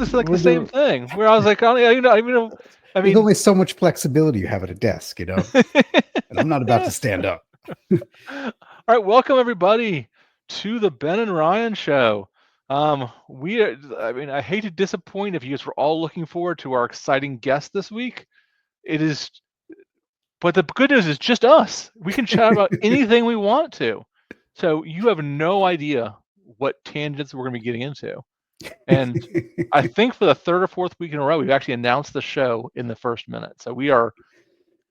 is like the same thing. Where I was like, I mean, there's only so much flexibility you have at a desk, and I'm not about to stand up. All right, welcome everybody to the Ben and Ryan show. I hate to disappoint if you guys were all looking forward to our exciting guest this week. But the good news is just us. We can chat about anything we want to. So you have no idea what tangents we're going to be getting into. And I think for the third or fourth week in a row, we've actually announced the show in the first minute. So we are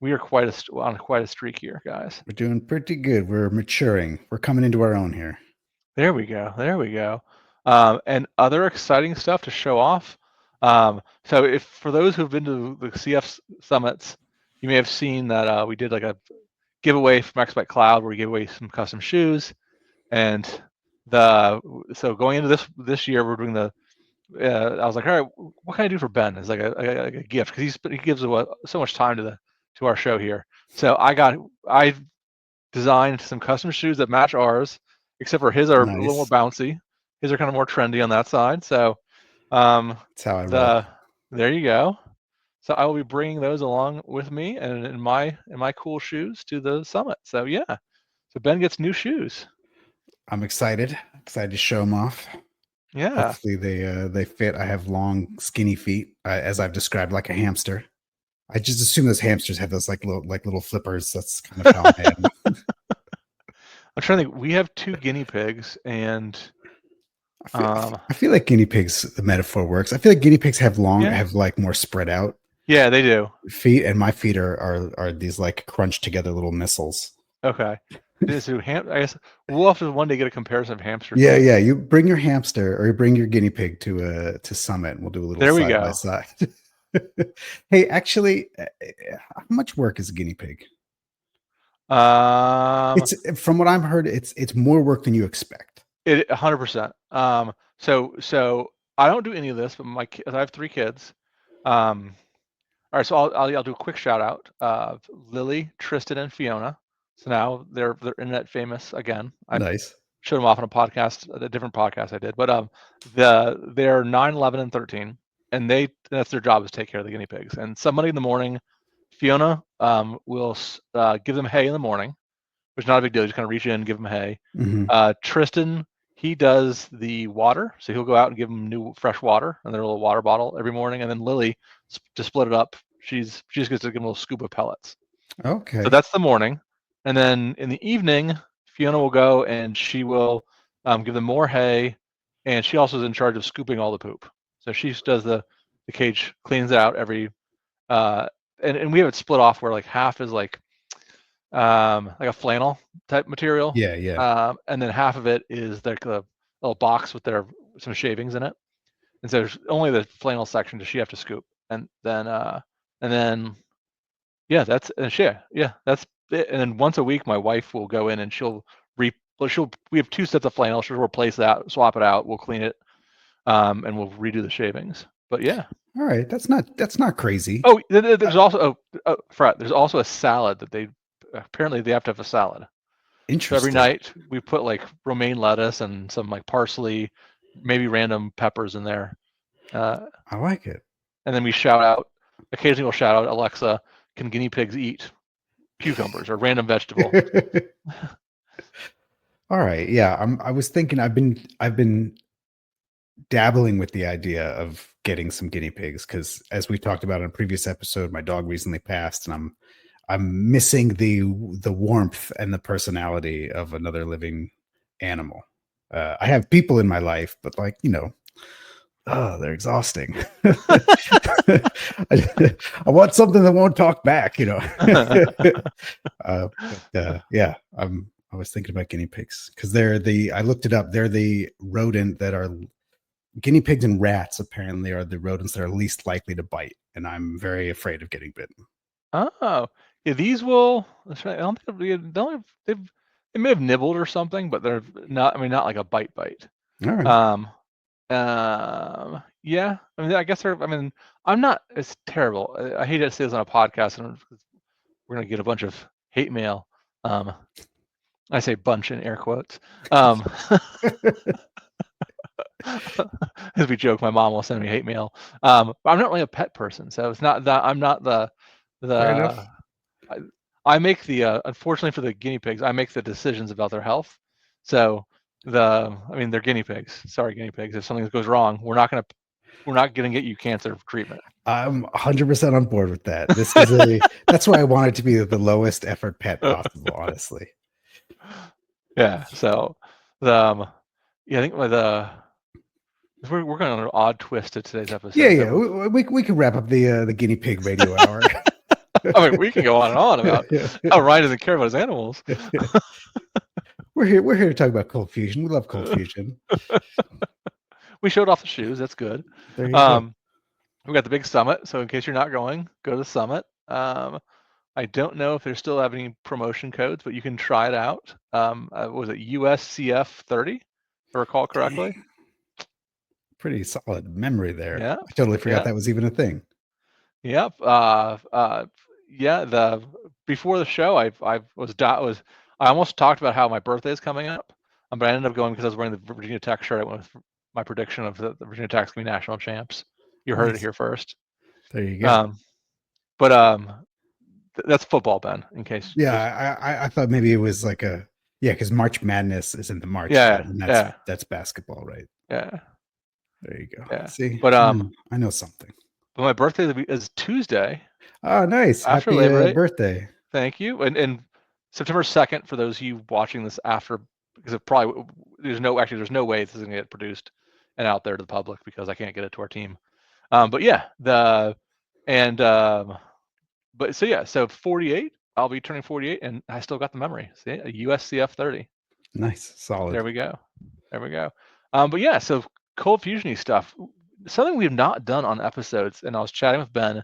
on quite a streak here, guys. We're doing pretty good. We're maturing. We're coming into our own here. There we go. And other exciting stuff to show off. So if for those who've been to the CF summits, you may have seen that we did like a giveaway from Expect Cloud where we gave away some custom shoes. And so going into this year, we're doing I was like, all right, what can I do for Ben? It's like a gift because he gives so much time to our show here. So I designed some custom shoes that match ours, except for his are a little more bouncy. His are kind of more trendy on that side. So that's how I roll. There you go. So I will be bringing those along with me and in my cool shoes to the summit. So yeah, so Ben gets new shoes. I'm excited to show them off. Yeah. Hopefully they fit. I have long, skinny feet, as I've described, like a hamster. I just assume those hamsters have those like little flippers. That's kind of how I am. I'm trying to think. We have 2 guinea pigs, and I feel like guinea pigs. The metaphor works. I feel like guinea pigs have like more spread out. Yeah, they do. Feet, and my feet are these like crunched together little missiles. Okay. So I guess we'll have to one day get a comparison of hamsters. Yeah. You bring your hamster or you bring your guinea pig to Summit, and we'll do a little side by side. Hey, actually, how much work is a guinea pig? It's from what I've heard, it's more work than you expect. 100%. So I don't do any of this, but I have 3 kids. All right, so I'll do a quick shout out. Lily, Tristan, and Fiona. So now they're internet famous again. Nice. Showed them off on a different podcast I did. But they're 9, 11, and 13, and that's their job is take care of the guinea pigs. And somebody in the morning, Fiona will give them hay in the morning, which is not a big deal. You just kind of reach in, give them hay. Mm-hmm. Tristan, he does the water, so he'll go out and give them new fresh water in their little water bottle every morning. And then Lily, to split it up, she just gets to give them a little scoop of pellets. Okay. So that's the morning. And then in the evening, Fiona will go and she will give them more hay, and she also is in charge of scooping all the poop. So she does the cage, cleans it out every, and we have it split off where like half is like a flannel type material. Yeah. And then half of it is like a little box with some shavings in it. And so there's only the flannel section does she have to scoop, and then yeah, that's it. And then once a week, my wife will go in and we have 2 sets of flannel. She'll replace that, swap it out. We'll clean it, and we'll redo the shavings. But yeah. All right, that's not crazy. Oh, there's also there's also a salad that they apparently have to have a salad. Interesting. So every night we put like romaine lettuce and some like parsley, maybe random peppers in there. I like it. And then we occasionally we'll shout out, Alexa, can guinea pigs eat cucumbers or random vegetable? All right. Yeah. I was thinking I've been dabbling with the idea of getting some guinea pigs because, as we talked about in a previous episode, my dog recently passed, and I'm missing the warmth and the personality of another living animal. I have people in my life, but they're exhausting. I want something that won't talk back, yeah, I was thinking about guinea pigs because I looked it up. They're the rodent that are guinea pigs, and rats apparently are the rodents that are least likely to bite. And I'm very afraid of getting bitten. Oh, yeah, these will, I don't think they may have nibbled or something, but they're not, not like a bite. All right. Yeah, I guess I'm not, it's terrible. I hate to say this on a podcast, and we're going to get a bunch of hate mail. I say bunch in air quotes. As we joke, my mom will send me hate mail. But I'm not really a pet person, so it's not that I'm not Fair enough. I make the unfortunately for the guinea pigs, I make the decisions about their health. So I mean they're guinea pigs. Sorry, guinea pigs. If something goes wrong, we're not gonna get you cancer treatment. I'm 100% on board with that. That's why I want it to be the lowest effort pet possible, honestly. Yeah. So yeah, I think we're going on an odd twist to today's episode. Yeah. So We can wrap up the guinea pig radio hour. I mean, we can go on and on about how Ryan doesn't care about his animals. We're here to talk about ColdFusion. We love ColdFusion. We showed off the shoes. That's good. There you go. We got the big summit. So in case you're not going, go to the summit. I don't know if they still have any promotion codes, but you can try it out. Was it USCF 30, if I recall correctly? Dang. Pretty solid memory there. Yeah. I totally forgot that was even a thing. Yep. Yeah. Before the show, I almost talked about how my birthday is coming up, but I ended up going because I was wearing the Virginia Tech shirt. I went with my prediction of the Virginia Tech's going to be national champs. You heard it here first. There you go. That's football, Ben. In case. Yeah, I thought maybe it was like because March Madness is in the March. Yeah, and that's basketball, right? Yeah. There you go. Yeah. See, but I know something. But my birthday is Tuesday. Oh, nice! After Happy Labor Day. birthday! Thank you. And September 2nd for those of you watching this after, because there's no way this is gonna get produced and out there to the public because I can't get it to our team. But yeah, so 48. I'll be turning 48, and I still got the memory. See, a USCF 30. Nice, solid. There we go. But yeah, so ColdFusion-y stuff. Something we've not done on episodes, and I was chatting with Ben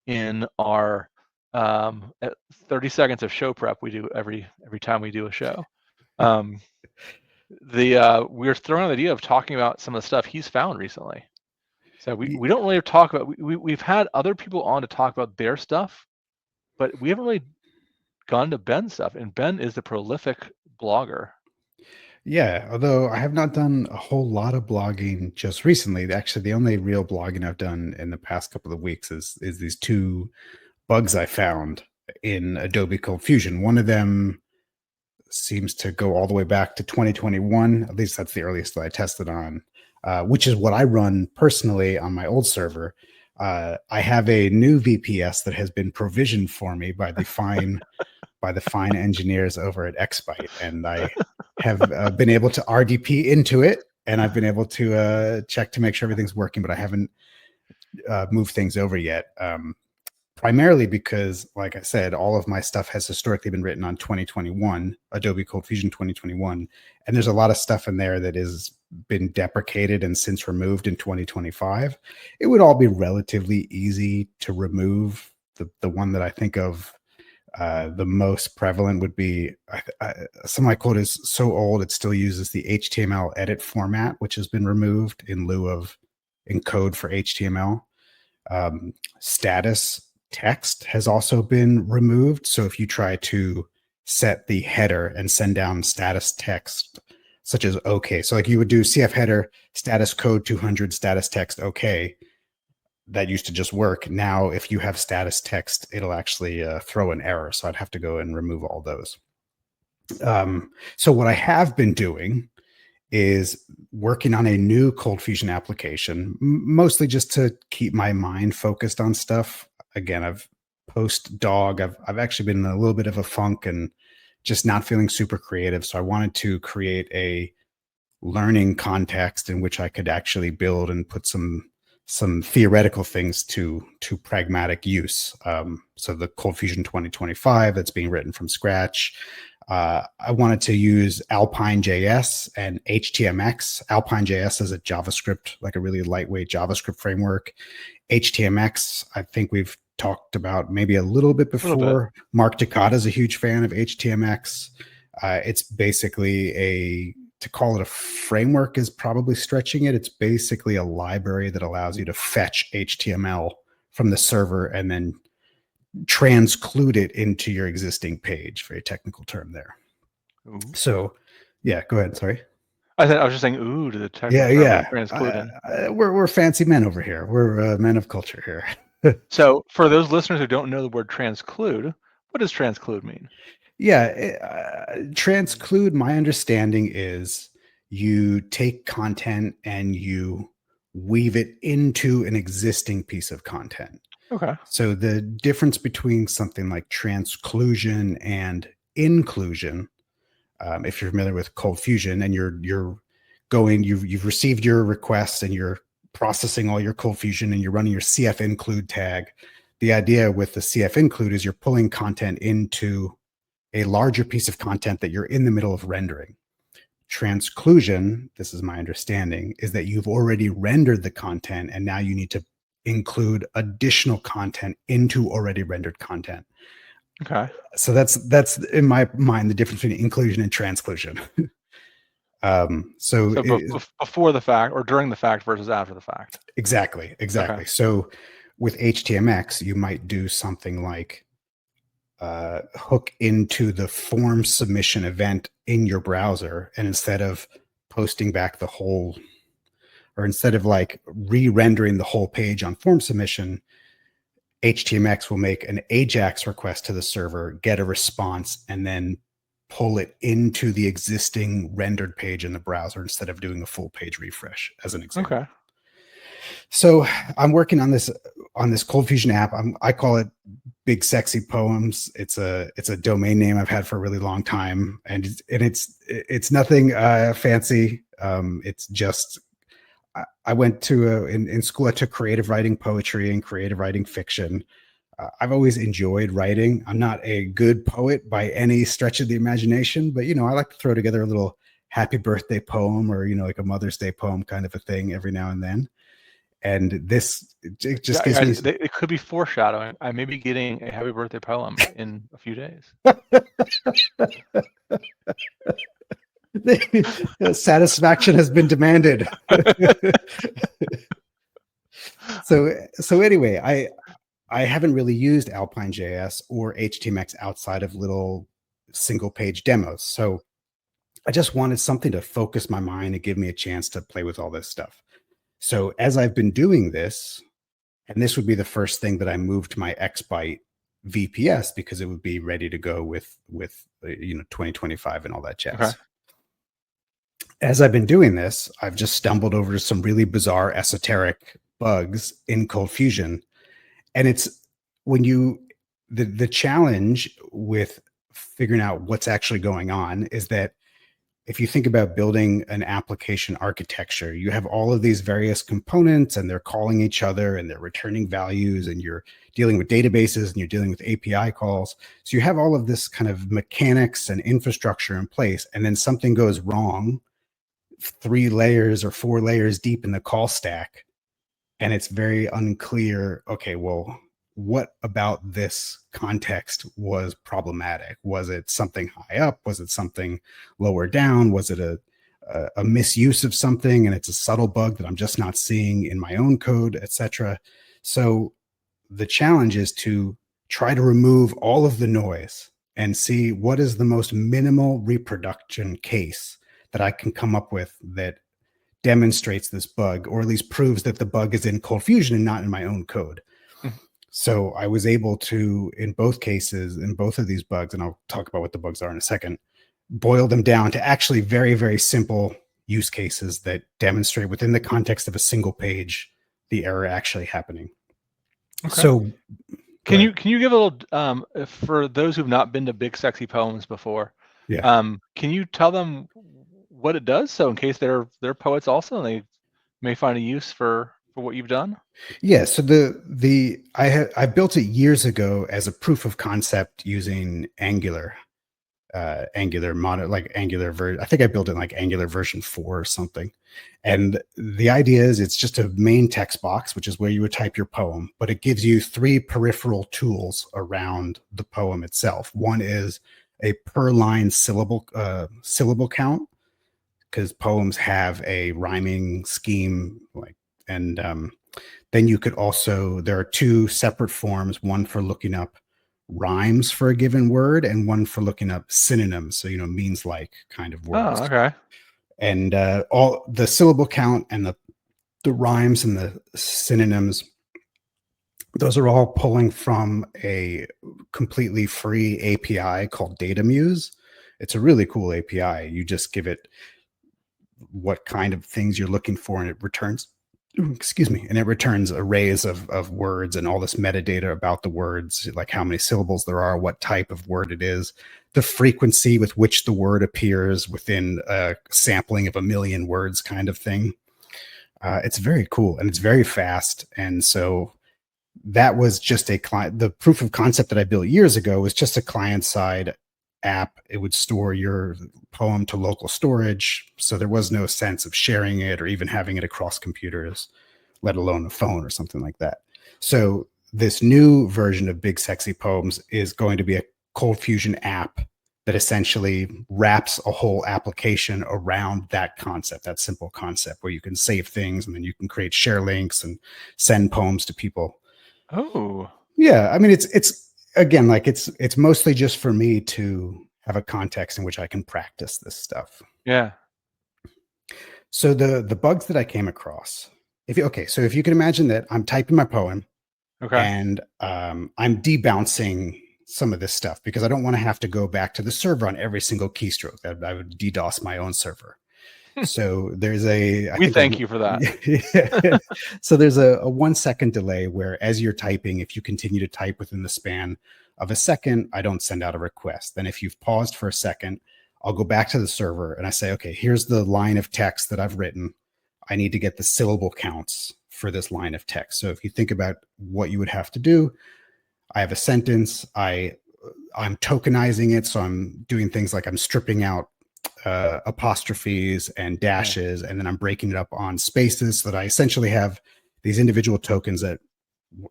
in our 30 seconds of show prep we do every time we do a show. We're throwing the idea of talking about some of the stuff he's found recently. So we don't really talk about we've had other people on to talk about their stuff, but we haven't really gone to Ben's stuff, and Ben is the prolific blogger. Yeah, although I have not done a whole lot of blogging just recently. Actually, the only real blogging I've done in the past couple of weeks is these two bugs I found in Adobe ColdFusion. One of them seems to go all the way back to 2021. At least that's the earliest that I tested on, which is what I run personally on my old server. I have a new VPS that has been provisioned for me by the fine engineers over at XByte, and I have been able to RDP into it, and I've been able to check to make sure everything's working, but I haven't moved things over yet. Primarily because, like I said, all of my stuff has historically been written on 2021, Adobe ColdFusion 2021, and there's a lot of stuff in there that has been deprecated and since removed in 2025. It would all be relatively easy to remove. The one that I think of the most prevalent would be some of my code is so old it still uses the HTML edit format, which has been removed in lieu of encode for HTML. Status text has also been removed. So if you try to set the header and send down status text, such as OK, so like you would do CF header status code 200 status text OK, that used to just work. Now, if you have status text, it'll actually throw an error. So I'd have to go and remove all those. So what I have been doing is working on a new ColdFusion application, mostly just to keep my mind focused on stuff. Again, I've post-dog. I've actually been in a little bit of a funk and just not feeling super creative. So I wanted to create a learning context in which I could actually build and put some theoretical things to pragmatic use. So the ColdFusion 2025 that's being written from scratch. I wanted to use AlpineJS and HTMX. AlpineJS is a JavaScript, like a really lightweight JavaScript framework. HTMX, I think we've talked about maybe a little bit before. Mark Takata is a huge fan of HTMX. It's basically to call it a framework is probably stretching it. It's basically a library that allows you to fetch HTML from the server and then transclude it into your existing page. Very technical term there. Ooh. So yeah, go ahead. Sorry. I was just saying ooh to the technical Yeah, term of yeah. transcluding. We're fancy men over here. We're men of culture here. So for those listeners who don't know the word transclude, what does transclude mean? Yeah, transclude, my understanding is you take content and you weave it into an existing piece of content. Okay. So the difference between something like transclusion and inclusion, if you're familiar with ColdFusion and you're going, you've received your requests and you're processing all your ColdFusion and you're running your CF include tag. The idea with the CF include is you're pulling content into a larger piece of content that you're in the middle of rendering. Transclusion, this is my understanding, is that you've already rendered the content and now you need to include additional content into already rendered content. Okay. So that's in my mind the difference between inclusion and transclusion. So before the fact or during the fact versus after the fact. Exactly. Okay. So with HTMX, you might do something like hook into the form submission event in your browser, and instead of posting back the whole, or instead of like re-rendering the whole page on form submission, HTMX will make an AJAX request to the server, get a response, and then pull it into the existing rendered page in the browser instead of doing a full page refresh, as an example. Okay. So I'm working on this ColdFusion app. I call it Big Sexy Poems. It's a domain name I've had for a really long time, and it's nothing fancy. It's just I went to in school. I took creative writing poetry and creative writing fiction. I've always enjoyed writing. I'm not a good poet by any stretch of the imagination, but I like to throw together a little happy birthday poem or like a Mother's Day poem kind of a thing every now and then. And this it just gives me. It could be foreshadowing. I may be getting a happy birthday poem in a few days. Satisfaction has been demanded. So anyway, I haven't really used AlpineJS or HTMX outside of little single page demos. So I just wanted something to focus my mind and give me a chance to play with all this stuff. So as I've been doing this, and this would be the first thing that I moved to my XByte VPS because it would be ready to go with 2025 and all that jazz. Okay. As I've been doing this, I've just stumbled over some really bizarre esoteric bugs in ColdFusion. And it's when the challenge with figuring out what's actually going on is that if you think about building an application architecture, you have all of these various components and they're calling each other and they're returning values and you're dealing with databases and you're dealing with API calls. So you have all of this kind of mechanics and infrastructure in place, and then something goes wrong 3 layers or 4 layers deep in the call stack. And it's very unclear, okay, well, what about this context was problematic? Was it something high up? Was it something lower down? Was it a misuse of something and it's a subtle bug that I'm just not seeing in my own code, etc.? So the challenge is to try to remove all of the noise and see what is the most minimal reproduction case that I can come up with that demonstrates this bug, or at least proves that the bug is in ColdFusion and not in my own code. Mm-hmm. So I was able to, in both cases, in both of these bugs, and I'll talk about what the bugs are in a second, boil them down to actually very, very simple use cases that demonstrate within the context of a single page the error actually happening. Okay. So can you give a little for those who've not been to Big Sexy Poems before? Yeah. Can you tell them what it does? So in case they're poets also, and they may find a use for what you've done. Yeah. So I built it years ago as a proof of concept using Angular model, like Angular version. I think I built it in like Angular version 4 or something. And the idea is it's just a main text box, which is where you would type your poem, but it gives you 3 peripheral tools around the poem itself. One is a per line syllable count, because poems have a rhyming scheme, and then you could also, there are 2 separate forms, one for looking up rhymes for a given word and one for looking up synonyms, so means like kind of words. Oh, okay. And all the syllable count and the rhymes and the synonyms, those are all pulling from a completely free API called DataMuse. It's a really cool API. You just give it what kind of things you're looking for, and it returns, excuse me, and it returns arrays of words and all this metadata about the words, like how many syllables there are, what type of word it is, the frequency with which the word appears within a sampling of 1 million words kind of thing. It's very cool and it's very fast. And so that was just a client. The proof of concept that I built years ago was just a client side app. It would store your poem to local storage. So there was no sense of sharing it or even having it across computers, let alone a phone or something like that. So this new version of Big Sexy Poems is going to be a ColdFusion app that essentially wraps a whole application around that concept, that simple concept where you can save things and then you can create share links and send poems to people. Oh, yeah. I mean, it's again, like it's mostly just for me to have a context in which I can practice this stuff. yeah. So the bugs that I came across, so if you can imagine that I'm typing my poem Okay. and I'm debouncing some of this stuff because I don't want to have to go back to the server on every single keystroke. That I would DDoS my own server. So there's We thank you for that. Yeah. So there's a 1 second delay where as you're typing, if you continue to type within the span of a second, I don't send out a request. Then if you've paused for a second, I'll go back to the server and I say, okay, here's the line of text that I've written. I need to get the syllable counts for this line of text. So if you think about what you would have to do, I have a sentence, I'm tokenizing it. So I'm doing things like I'm stripping out apostrophes and dashes, and then I'm breaking it up on spaces so that I essentially have these individual tokens that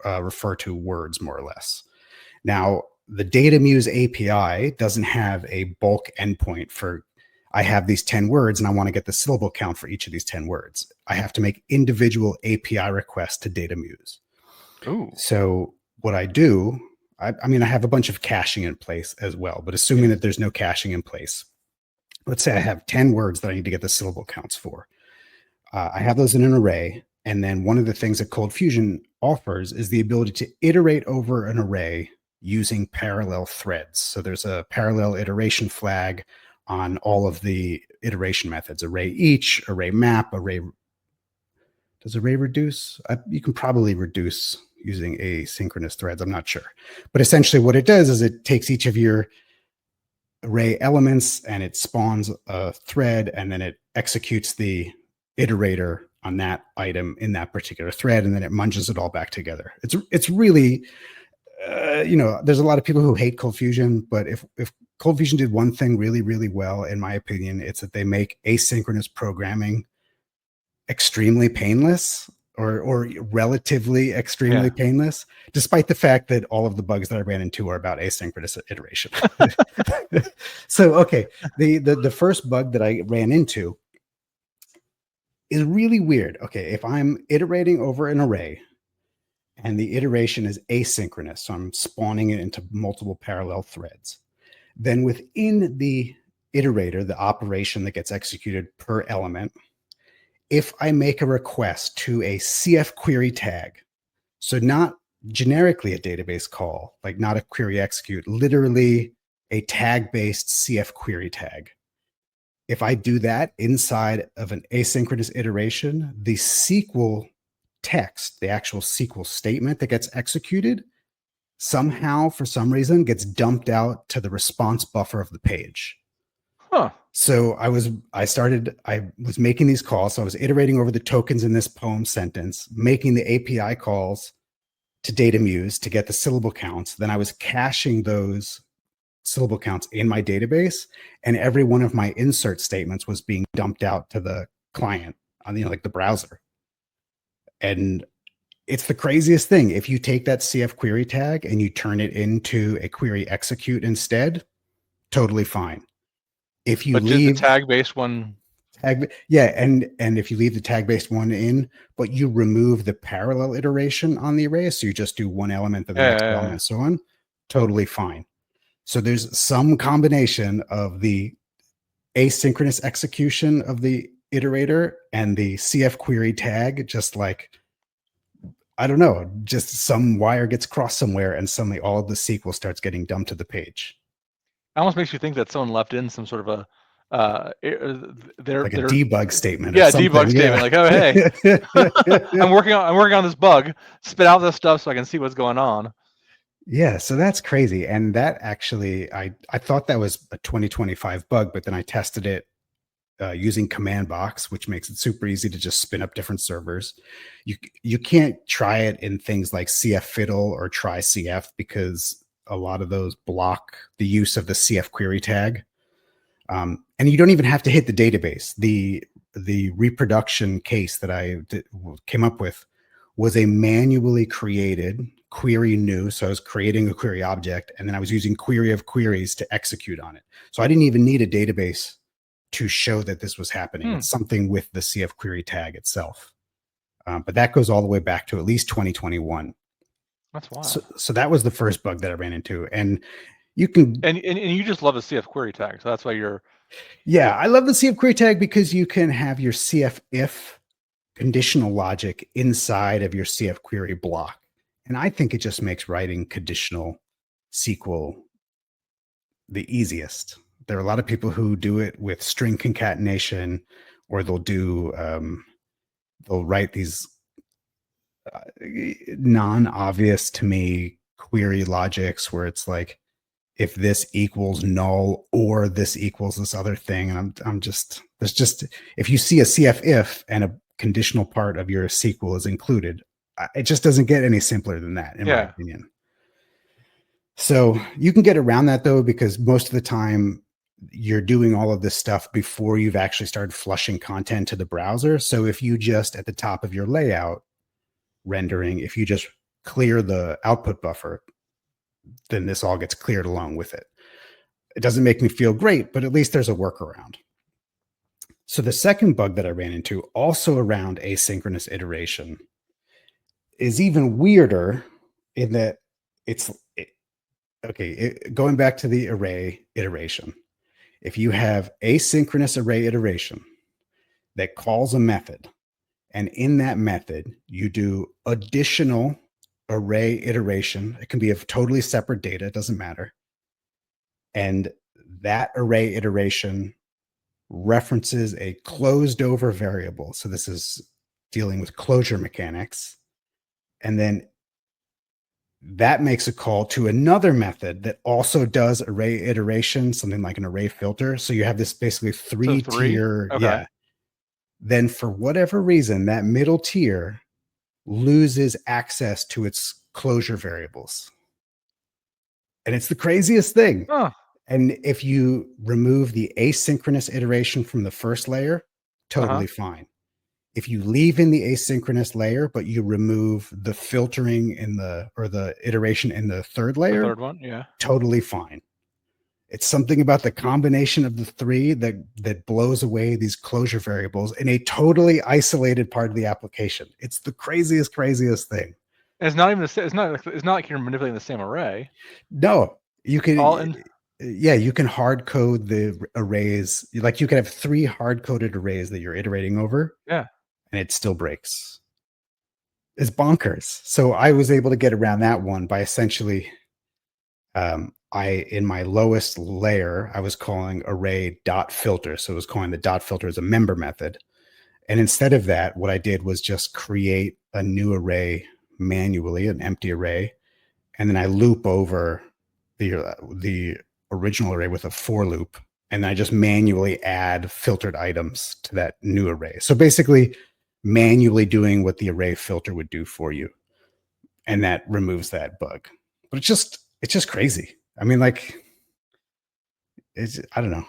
refer to words more or less. Now, the DataMuse API doesn't have a bulk endpoint for, I have these 10 words and I want to get the syllable count for each of these 10 words. I have to make individual API requests to DataMuse. Ooh. So what I do, I mean, I have a bunch of caching in place as well, but assuming that there's no caching in place, let's say I have 10 words that I need to get the syllable counts for. I have those in an array. And then one of the things that ColdFusion offers is the ability to iterate over an array using parallel threads. So there's a parallel iteration flag on all of the iteration methods, array each, array map, array. Does array reduce? You can probably reduce using asynchronous threads. I'm not sure. But essentially what it does is it takes each of your array elements and it spawns a thread and then it executes the iterator on that item in that particular thread, and then it munges it all back together. It's really, there's a lot of people who hate ColdFusion, but if ColdFusion did one thing really, really well, in my opinion, it's that they make asynchronous programming extremely painless or relatively extremely painless, despite the fact that all of the bugs that I ran into are about asynchronous iteration. So, okay, the first bug that I ran into is really weird. Okay, if I'm iterating over an array and the iteration is asynchronous, so I'm spawning it into multiple parallel threads, then within the iterator, the operation that gets executed per element, if I make a request to a CFQuery tag, so not generically a database call, like not a query execute, literally a tag-based CFQuery tag. If I do that inside of an asynchronous iteration, the SQL text, the actual SQL statement that gets executed, somehow, for some reason, gets dumped out to the response buffer of the page. Huh. So I was making these calls. So I was iterating over the tokens in this poem sentence, making the API calls to DataMuse to get the syllable counts. Then I was caching those syllable counts in my database, and every one of my insert statements was being dumped out to the client on like the browser. And it's the craziest thing. If you take that CFQuery tag and you turn it into a query execute instead, totally fine. If you leave the tag-based one, and if you leave the tag-based one in, but you remove the parallel iteration on the array, so you just do one element and the next element and so on, totally fine. So there's some combination of the asynchronous execution of the iterator and the CFQuery tag, just like, I don't know, just some wire gets crossed somewhere and suddenly all of the SQL starts getting dumped to the page. It almost makes you think that someone left in some sort of a Like a their debug statement or yeah, debug something. statement, Yeah. like, oh hey, I'm working on this bug, spit out this stuff so I can see what's going on. Yeah, so that's crazy. And that actually, I thought that was a 2025 bug, but then I tested it using command box, which makes it super easy to just spin up different servers. You can't try it in things like CF Fiddle or try CF because a lot of those block the use of the CF query tag. And you don't even have to hit the database. The reproduction case that came up with was a manually created query new. So I was creating a query object, and then I was using query of queries to execute on it. So I didn't even need a database to show that this was happening. It's something with the CF query tag itself. But that goes all the way back to at least 2021. That's wild. So that was the first bug that I ran into. And you can and you just love the CFQuery tag, so that's why you're. Yeah, I love the CF query tag because you can have your CF if conditional logic inside of your CF query block. And I think it just makes writing conditional SQL the easiest. There are a lot of people who do it with string concatenation, or they'll write these non-obvious to me query logics where it's like, if this equals null or this equals this other thing. And there's just, if you see a CF if and a conditional part of your SQL is included, it just doesn't get any simpler than that, in my opinion. So you can get around that though, because most of the time you're doing all of this stuff before you've actually started flushing content to the browser. So if you just at the top of your layout rendering, if you just clear the output buffer, then this all gets cleared along with it. It doesn't make me feel great, but at least there's a workaround. So the second bug that I ran into, also around asynchronous iteration, is even weirder in that going back to the array iteration. If you have asynchronous array iteration that calls a method, and in that method, you do additional array iteration. It can be of totally separate data. It doesn't matter. And that array iteration references a closed over variable. So this is dealing with closure mechanics. And then that makes a call to another method that also does array iteration, something like an array filter. So you have this basically three tier. Okay. Yeah. Then for whatever reason, that middle tier loses access to its closure variables. And it's the craziest thing. Oh. And if you remove the asynchronous iteration from the first layer, totally fine. If you leave in the asynchronous layer, but you remove the filtering or the iteration in the third layer, the third one, yeah, totally fine. It's something about the combination of the three that blows away these closure variables in a totally isolated part of the application. It's the craziest thing. And it's not even it's not like you're manipulating the same array. No, you can you can hard code the arrays. Like you can have 3 hard coded arrays that you're iterating over. Yeah. And it still breaks. It's bonkers. So I was able to get around that one by essentially in my lowest layer, I was calling array dot filter. So it was calling the dot filter as a member method. And instead of that, what I did was just create a new array manually, an empty array. And then I loop over the original array with a for loop. And I just manually add filtered items to that new array. So basically manually doing what the array filter would do for you. And that removes that bug. But it's just crazy. I mean, like, I don't know.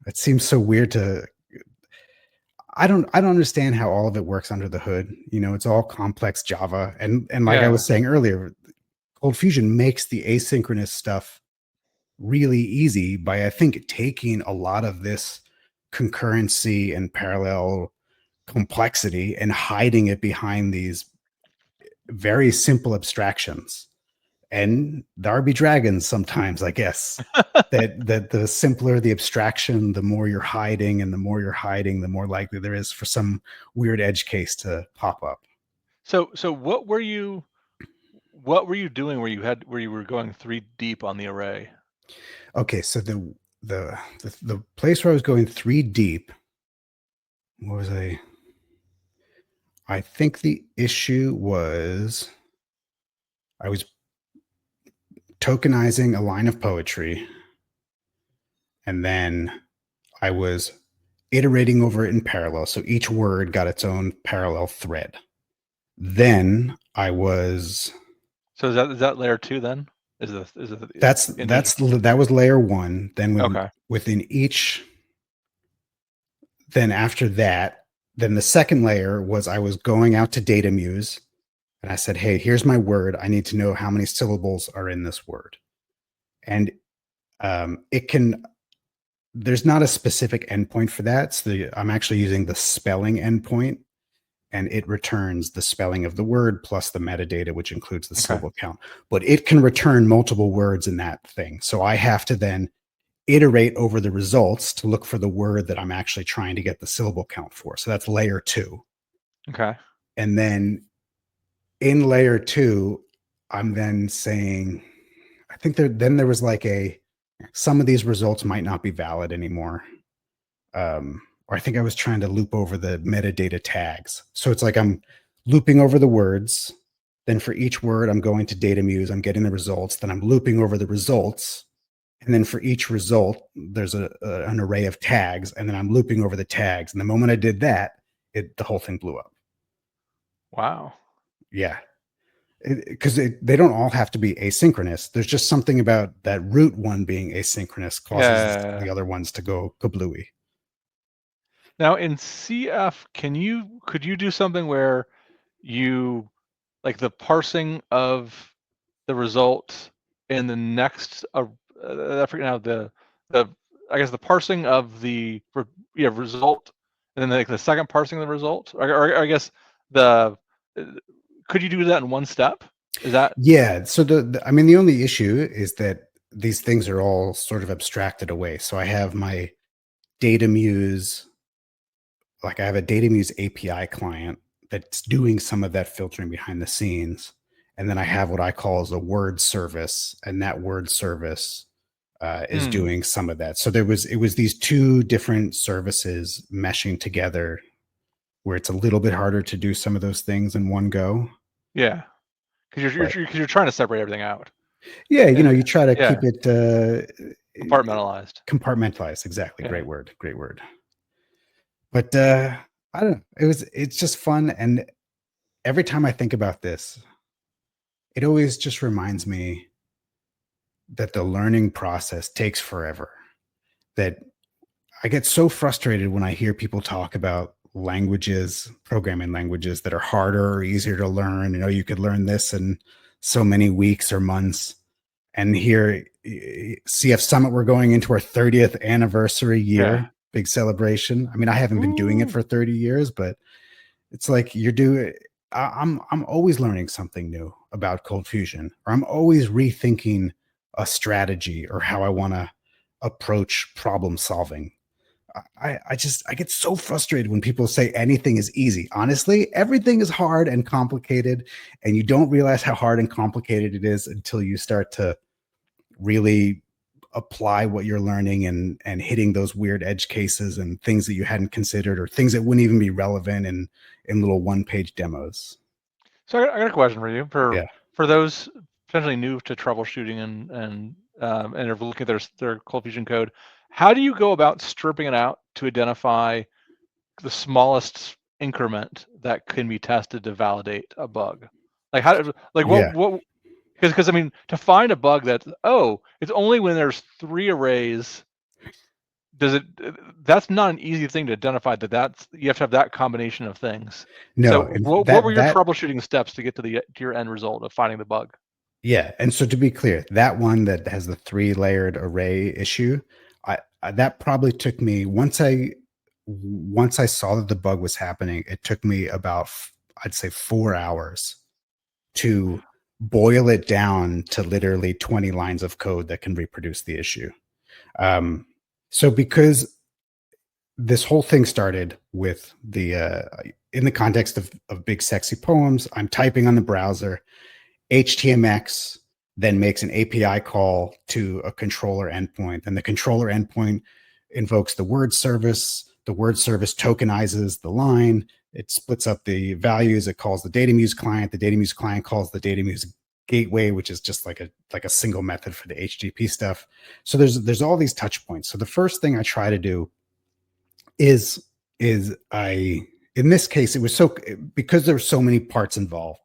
It seems so weird I don't understand how all of it works under the hood. You know, it's all complex Java. And like I was saying earlier, ColdFusion makes the asynchronous stuff really easy by, I think, taking a lot of this concurrency and parallel complexity and hiding it behind these very simple abstractions. And there be dragons sometimes, I guess. that the simpler the abstraction, the more you're hiding, and the more you're hiding, the more likely there is for some weird edge case to pop up. So what were you doing where you were going 3 deep on the array? Okay, so the place where I was going 3 deep, what was I think the issue was I was tokenizing a line of poetry, and then I was iterating over it in parallel. So each word got its own parallel thread. Then I was So is that layer 2 then? that was layer 1. Then Okay. within each, then after that, then the second layer was I was going out to DataMuse and I said, hey, here's my word. I need to know how many syllables are in this word. And there's not a specific endpoint for that. So I'm actually using the spelling endpoint, and it returns the spelling of the word plus the metadata, which includes the syllable count. But it can return multiple words in that thing. So I have to then iterate over the results to look for the word that I'm actually trying to get the syllable count for. So that's layer 2. Okay. And then in layer 2, I'm then saying, I think there was like some of these results might not be valid anymore. Or I think I was trying to loop over the metadata tags. So it's like I'm looping over the words. Then for each word, I'm going to DataMuse, I'm getting the results. Then I'm looping over the results. And then for each result, there's an array of tags. And then I'm looping over the tags. And the moment I did that, the whole thing blew up. Wow. Yeah. Because they don't all have to be asynchronous. There's just something about that root one being asynchronous causes the other ones to go kablooey. Now in CF, could you do something where you, like the parsing of the result in the next, I forget now, the I guess the parsing of the result, and then like the second parsing of the result, or I guess could you do that in one step? Is that? Yeah. So I mean, the only issue is that these things are all sort of abstracted away. So I have my DataMuse, like I have a DataMuse API client that's doing some of that filtering behind the scenes. And then I have what I call as a word service, and that word service is doing some of that. So it was these 2 different services meshing together, where it's a little bit harder to do some of those things in one go. Yeah, because you're trying to separate everything out. Yeah, you try to keep it compartmentalized. Compartmentalized, exactly. Yeah. Great word. But I don't know. It's just fun, and every time I think about this, it always just reminds me that the learning process takes forever. That I get so frustrated when I hear people talk about languages, programming languages that are harder or easier to learn. You could learn this in so many weeks or months. And here, CF Summit, we're going into our 30th anniversary year. Yeah. Big celebration. I mean, I haven't been doing it for 30 years, but it's like I'm always learning something new about ColdFusion, or I'm always rethinking a strategy or how I want to approach problem solving. I get so frustrated when people say anything is easy. Honestly, everything is hard and complicated, and you don't realize how hard and complicated it is until you start to really apply what you're learning and hitting those weird edge cases and things that you hadn't considered, or things that wouldn't even be relevant in little 1-page demos. So I got a question for you. Yeah. For those potentially new to troubleshooting and are looking at their ColdFusion code, how do you go about stripping it out to identify the smallest increment that can be tested to validate a bug? Like what? Because I mean, to find a bug it's only when there's 3 arrays. That's not an easy thing to identify. You have to have that combination of things. No, so what were your troubleshooting steps to get to your end result of finding the bug? Yeah, and so to be clear, that one that has the 3-layered array issue, that probably took me, once I saw that the bug was happening, it took me about, I'd say, 4 hours to boil it down to literally 20 lines of code that can reproduce the issue. So because this whole thing started with in the context of big sexy poems, I'm typing on the browser. HTMX then makes an API call to a controller endpoint, and the controller endpoint invokes the word service. The word service tokenizes the line. It splits up the values. It calls the datamuse client. The datamuse client calls the datamuse gateway, which is just like a single method for the HTTP stuff. So there's all these touch points. So the first thing I try to do is in this case, it was because there were so many parts involved,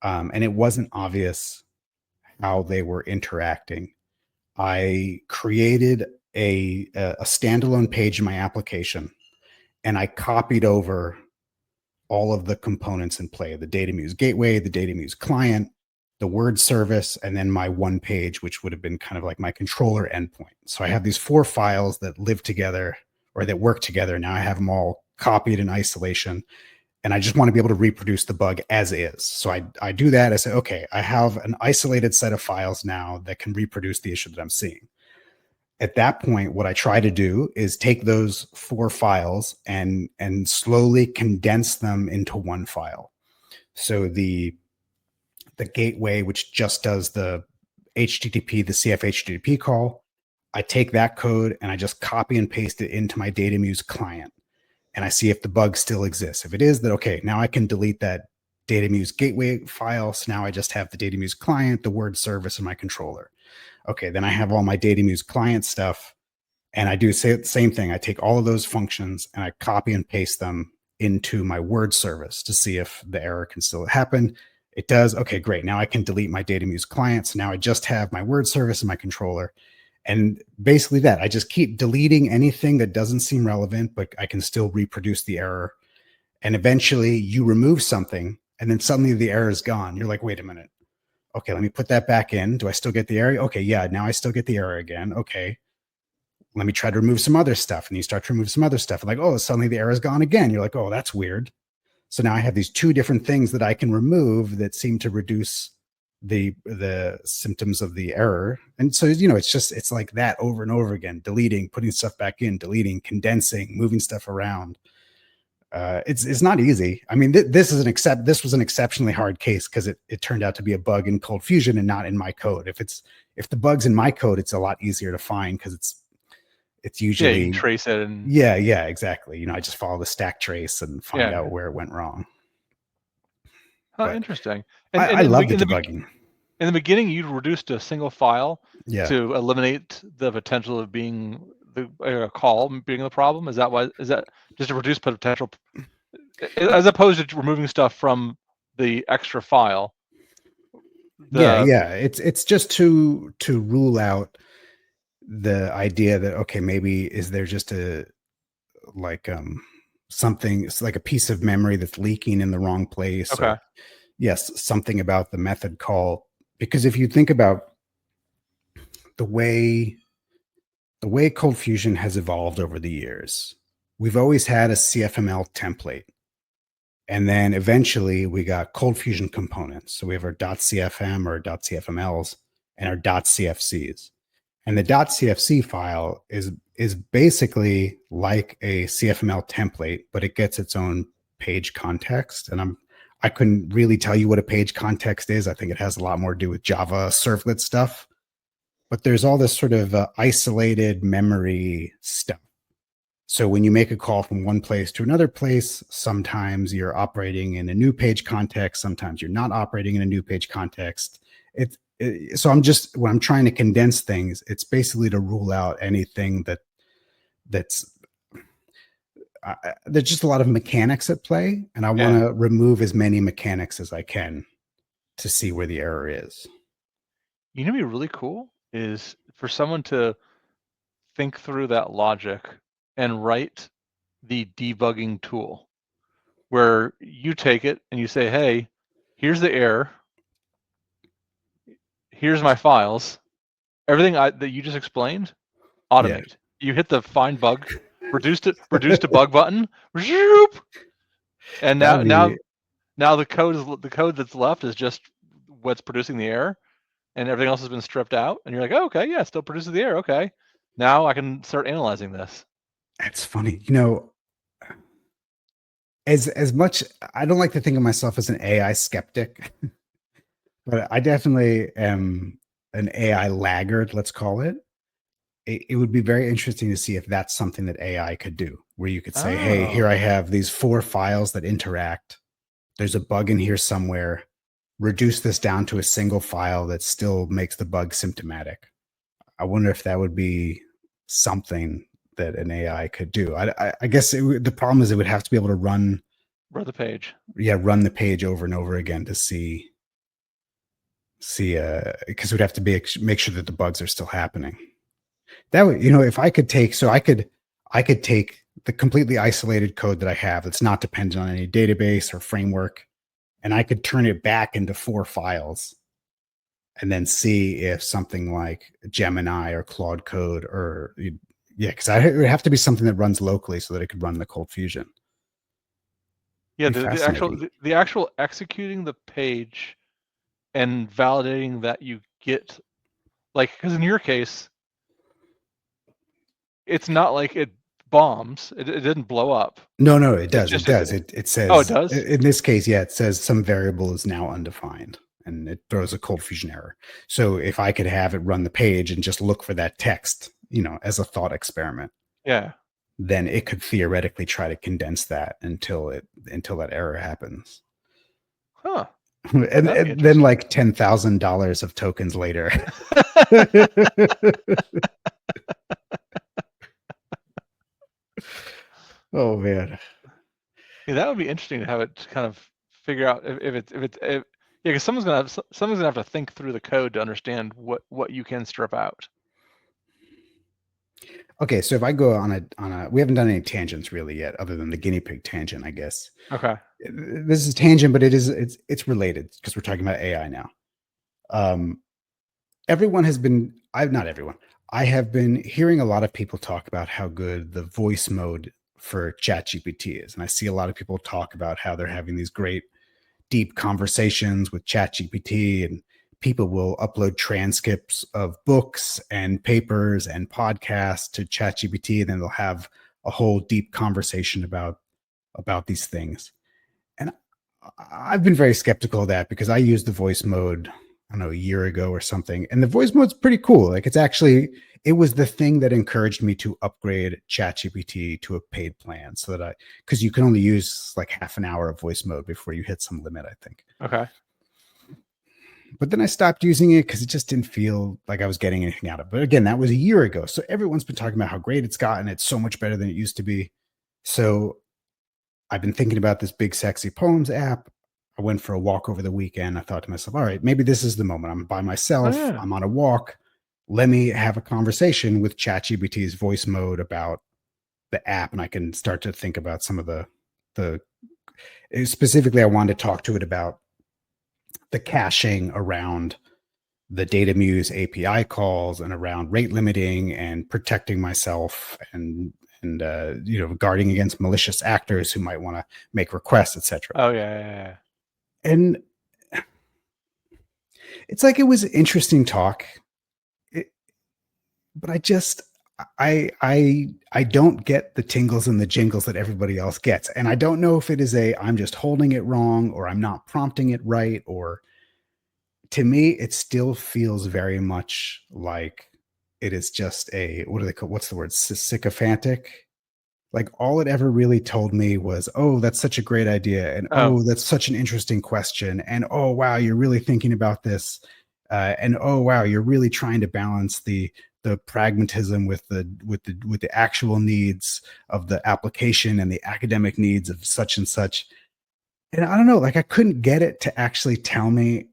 and it wasn't obvious how they were interacting. I created a standalone page in my application, and I copied over all of the components in play: the datamuse gateway, the datamuse client, the word service, and then my one page, which would have been kind of like my controller endpoint. So I have these 4 files that live together or that work together. Now I have them all copied in isolation, and I just want to be able to reproduce the bug as is. So I do that. I say, okay, I have an isolated set of files now that can reproduce the issue that I'm seeing. At that point, what I try to do is take those 4 files and slowly condense them into one file. So the gateway, which just does the HTTP, the CF HTTP call, I take that code and I just copy and paste it into my datamuse client. And I see if the bug still exists. If it is, then okay, now I can delete that datamuse gateway file. So now I just have the datamuse client, the word service, and my controller. Okay, then I have all my datamuse client stuff, and I do the same thing. I take all of those functions and I copy and paste them into my word service to see if the error can still happen. It does. Okay, great. Now I can delete my datamuse client. So now I just have my word service and my controller. And basically that, I just keep deleting anything that doesn't seem relevant, but I can still reproduce the error. And eventually you remove something and then suddenly the error is gone. You're like, wait a minute. Okay, let me put that back in. Do I still get the error? Okay, yeah, now I still get the error again. Okay, let me try to remove some other stuff. And you start to remove some other stuff. Like, oh, suddenly the error is gone again. You're like, oh, that's weird. So now I have these 2 different things that I can remove that seem to reduce the symptoms of the error. And so, it's like that over and over again, deleting, putting stuff back in, deleting, condensing, moving stuff around. It's not easy. I mean, this was an exceptionally hard case because it turned out to be a bug in ColdFusion and not in my code. If the bug's in my code, it's a lot easier to find because it's usually, you can trace it and yeah, exactly. I just follow the stack trace and find out where it went wrong. Interesting. And I love the debugging. In the beginning, you reduced to a single file to eliminate the potential of being the call being the problem. Is that just to reduce potential, as opposed to removing stuff from the extra file? It's just to rule out the idea that, okay, maybe is there just something, it's like a piece of memory that's leaking in the wrong place. Okay. Or, yes, something about the method call. Because if you think about the way ColdFusion has evolved over the years, we've always had a CFML template. And then eventually we got ColdFusion components. So we have our .cfm or .cfmls and our .cfcs. And the .cfc file is basically like a CFML template, but it gets its own page context. And I couldn't really tell you what a page context is. I think it has a lot more to do with Java servlet stuff. But there's all this sort of isolated memory stuff. So when you make a call from one place to another place, sometimes you're operating in a new page context. Sometimes you're not operating in a new page context. So when I'm trying to condense things, it's basically to rule out anything that's there's just a lot of mechanics at play, and I want to remove as many mechanics as I can to see where the error is. You know, what'd be really cool is for someone to think through that logic and write the debugging tool, where you take it and you say, hey, here's the error. Here's my files. Everything that you just explained, automate. You hit the find bug, reduce to bug button, and now the code that's left is just what's producing the error, and everything else has been stripped out, and you're like, oh, okay, yeah, it still produces the error. Okay, now I can start analyzing this. That's funny. As much I don't like to think of myself as an AI skeptic, but I definitely am an AI laggard, let's call it. It would be very interesting to see if that's something that AI could do, where you could say, hey, here Oh, I have these 4 files that interact. There's a bug in here somewhere. Reduce this down to a single file that still makes the bug symptomatic. I wonder if that would be something that an AI could do. I guess the problem is it would have to be able to run run the page. run the page over and over again to see because we'd have to make sure that the bugs are still happening. That would, if I could take I could take the completely isolated code that I have that's not dependent on any database or framework, and I could turn it back into 4 files and then see if something like Gemini or Claude Code or because it would have to be something that runs locally so that it could run the ColdFusion. Yeah, Be the fascinating. actual executing the page and validating that you get, like, because in your case, it's not like it bombs. It didn't blow up. No, it It's does. It just does. It oh, it says does. in this case, yeah, it says some variable is now undefined, and it throws a ColdFusion error. So if I could have it run the page and just look for that text, as a thought experiment, Yeah. then it could theoretically try to condense that until that error happens. Huh. and, That'd be and then interesting. like $10,000 of tokens later. Oh man. Yeah, that would be interesting to have it kind of figure out if yeah, because someone's gonna have to think through the code to understand what you can strip out. Okay, so if I go on a we haven't done any tangents really yet, other than the guinea pig tangent, I guess. Okay. This is tangent, but it's related because we're talking about AI now. Um, everyone has been I've not everyone. I have been hearing a lot of people talk about how good the voice mode for ChatGPT is, and I see a lot of people talk about how they're having these great deep conversations with ChatGPT, and people will upload transcripts of books and papers and podcasts to ChatGPT, and then they'll have a whole deep conversation about these things. And I've been very skeptical of that because I used the voice mode, I don't know, a year ago or something, and the voice mode's pretty cool. Like it was the thing that encouraged me to upgrade ChatGPT to a paid plan so that because you can only use like half an hour of voice mode before you hit some limit, I think. Okay. But then I stopped using it because it just didn't feel like I was getting anything out of it. But again, that was a year ago. So everyone's been talking about how great it's gotten. It's so much better than it used to be. So I've been thinking about this big sexy poems app. I went for a walk over the weekend. I thought to myself, all right, maybe this is the moment. I'm by Oh myself. yeah. I'm on a walk. Let me have a conversation with ChatGPT's voice mode about the app, and I can start to think about some of the specifically I wanted to talk to it about the caching around the DataMuse API calls and around rate limiting and protecting myself and guarding against malicious actors who might want to make requests, etc. Oh yeah. And it's like it was an interesting talk, it, but I don't get the tingles and the jingles that everybody else gets, and I don't know if it is I'm just holding it wrong or I'm not prompting it right, or to me it still feels very much like it is just a what do they call what's the word sycophantic. Like all it ever really told me was, oh, that's such a great idea, and Oh oh, that's such an interesting question, and oh wow, you're really thinking about this, and oh wow, you're really trying to balance the pragmatism with the actual needs of the application and the academic needs of such and such. And I don't know, like I couldn't get it to actually tell me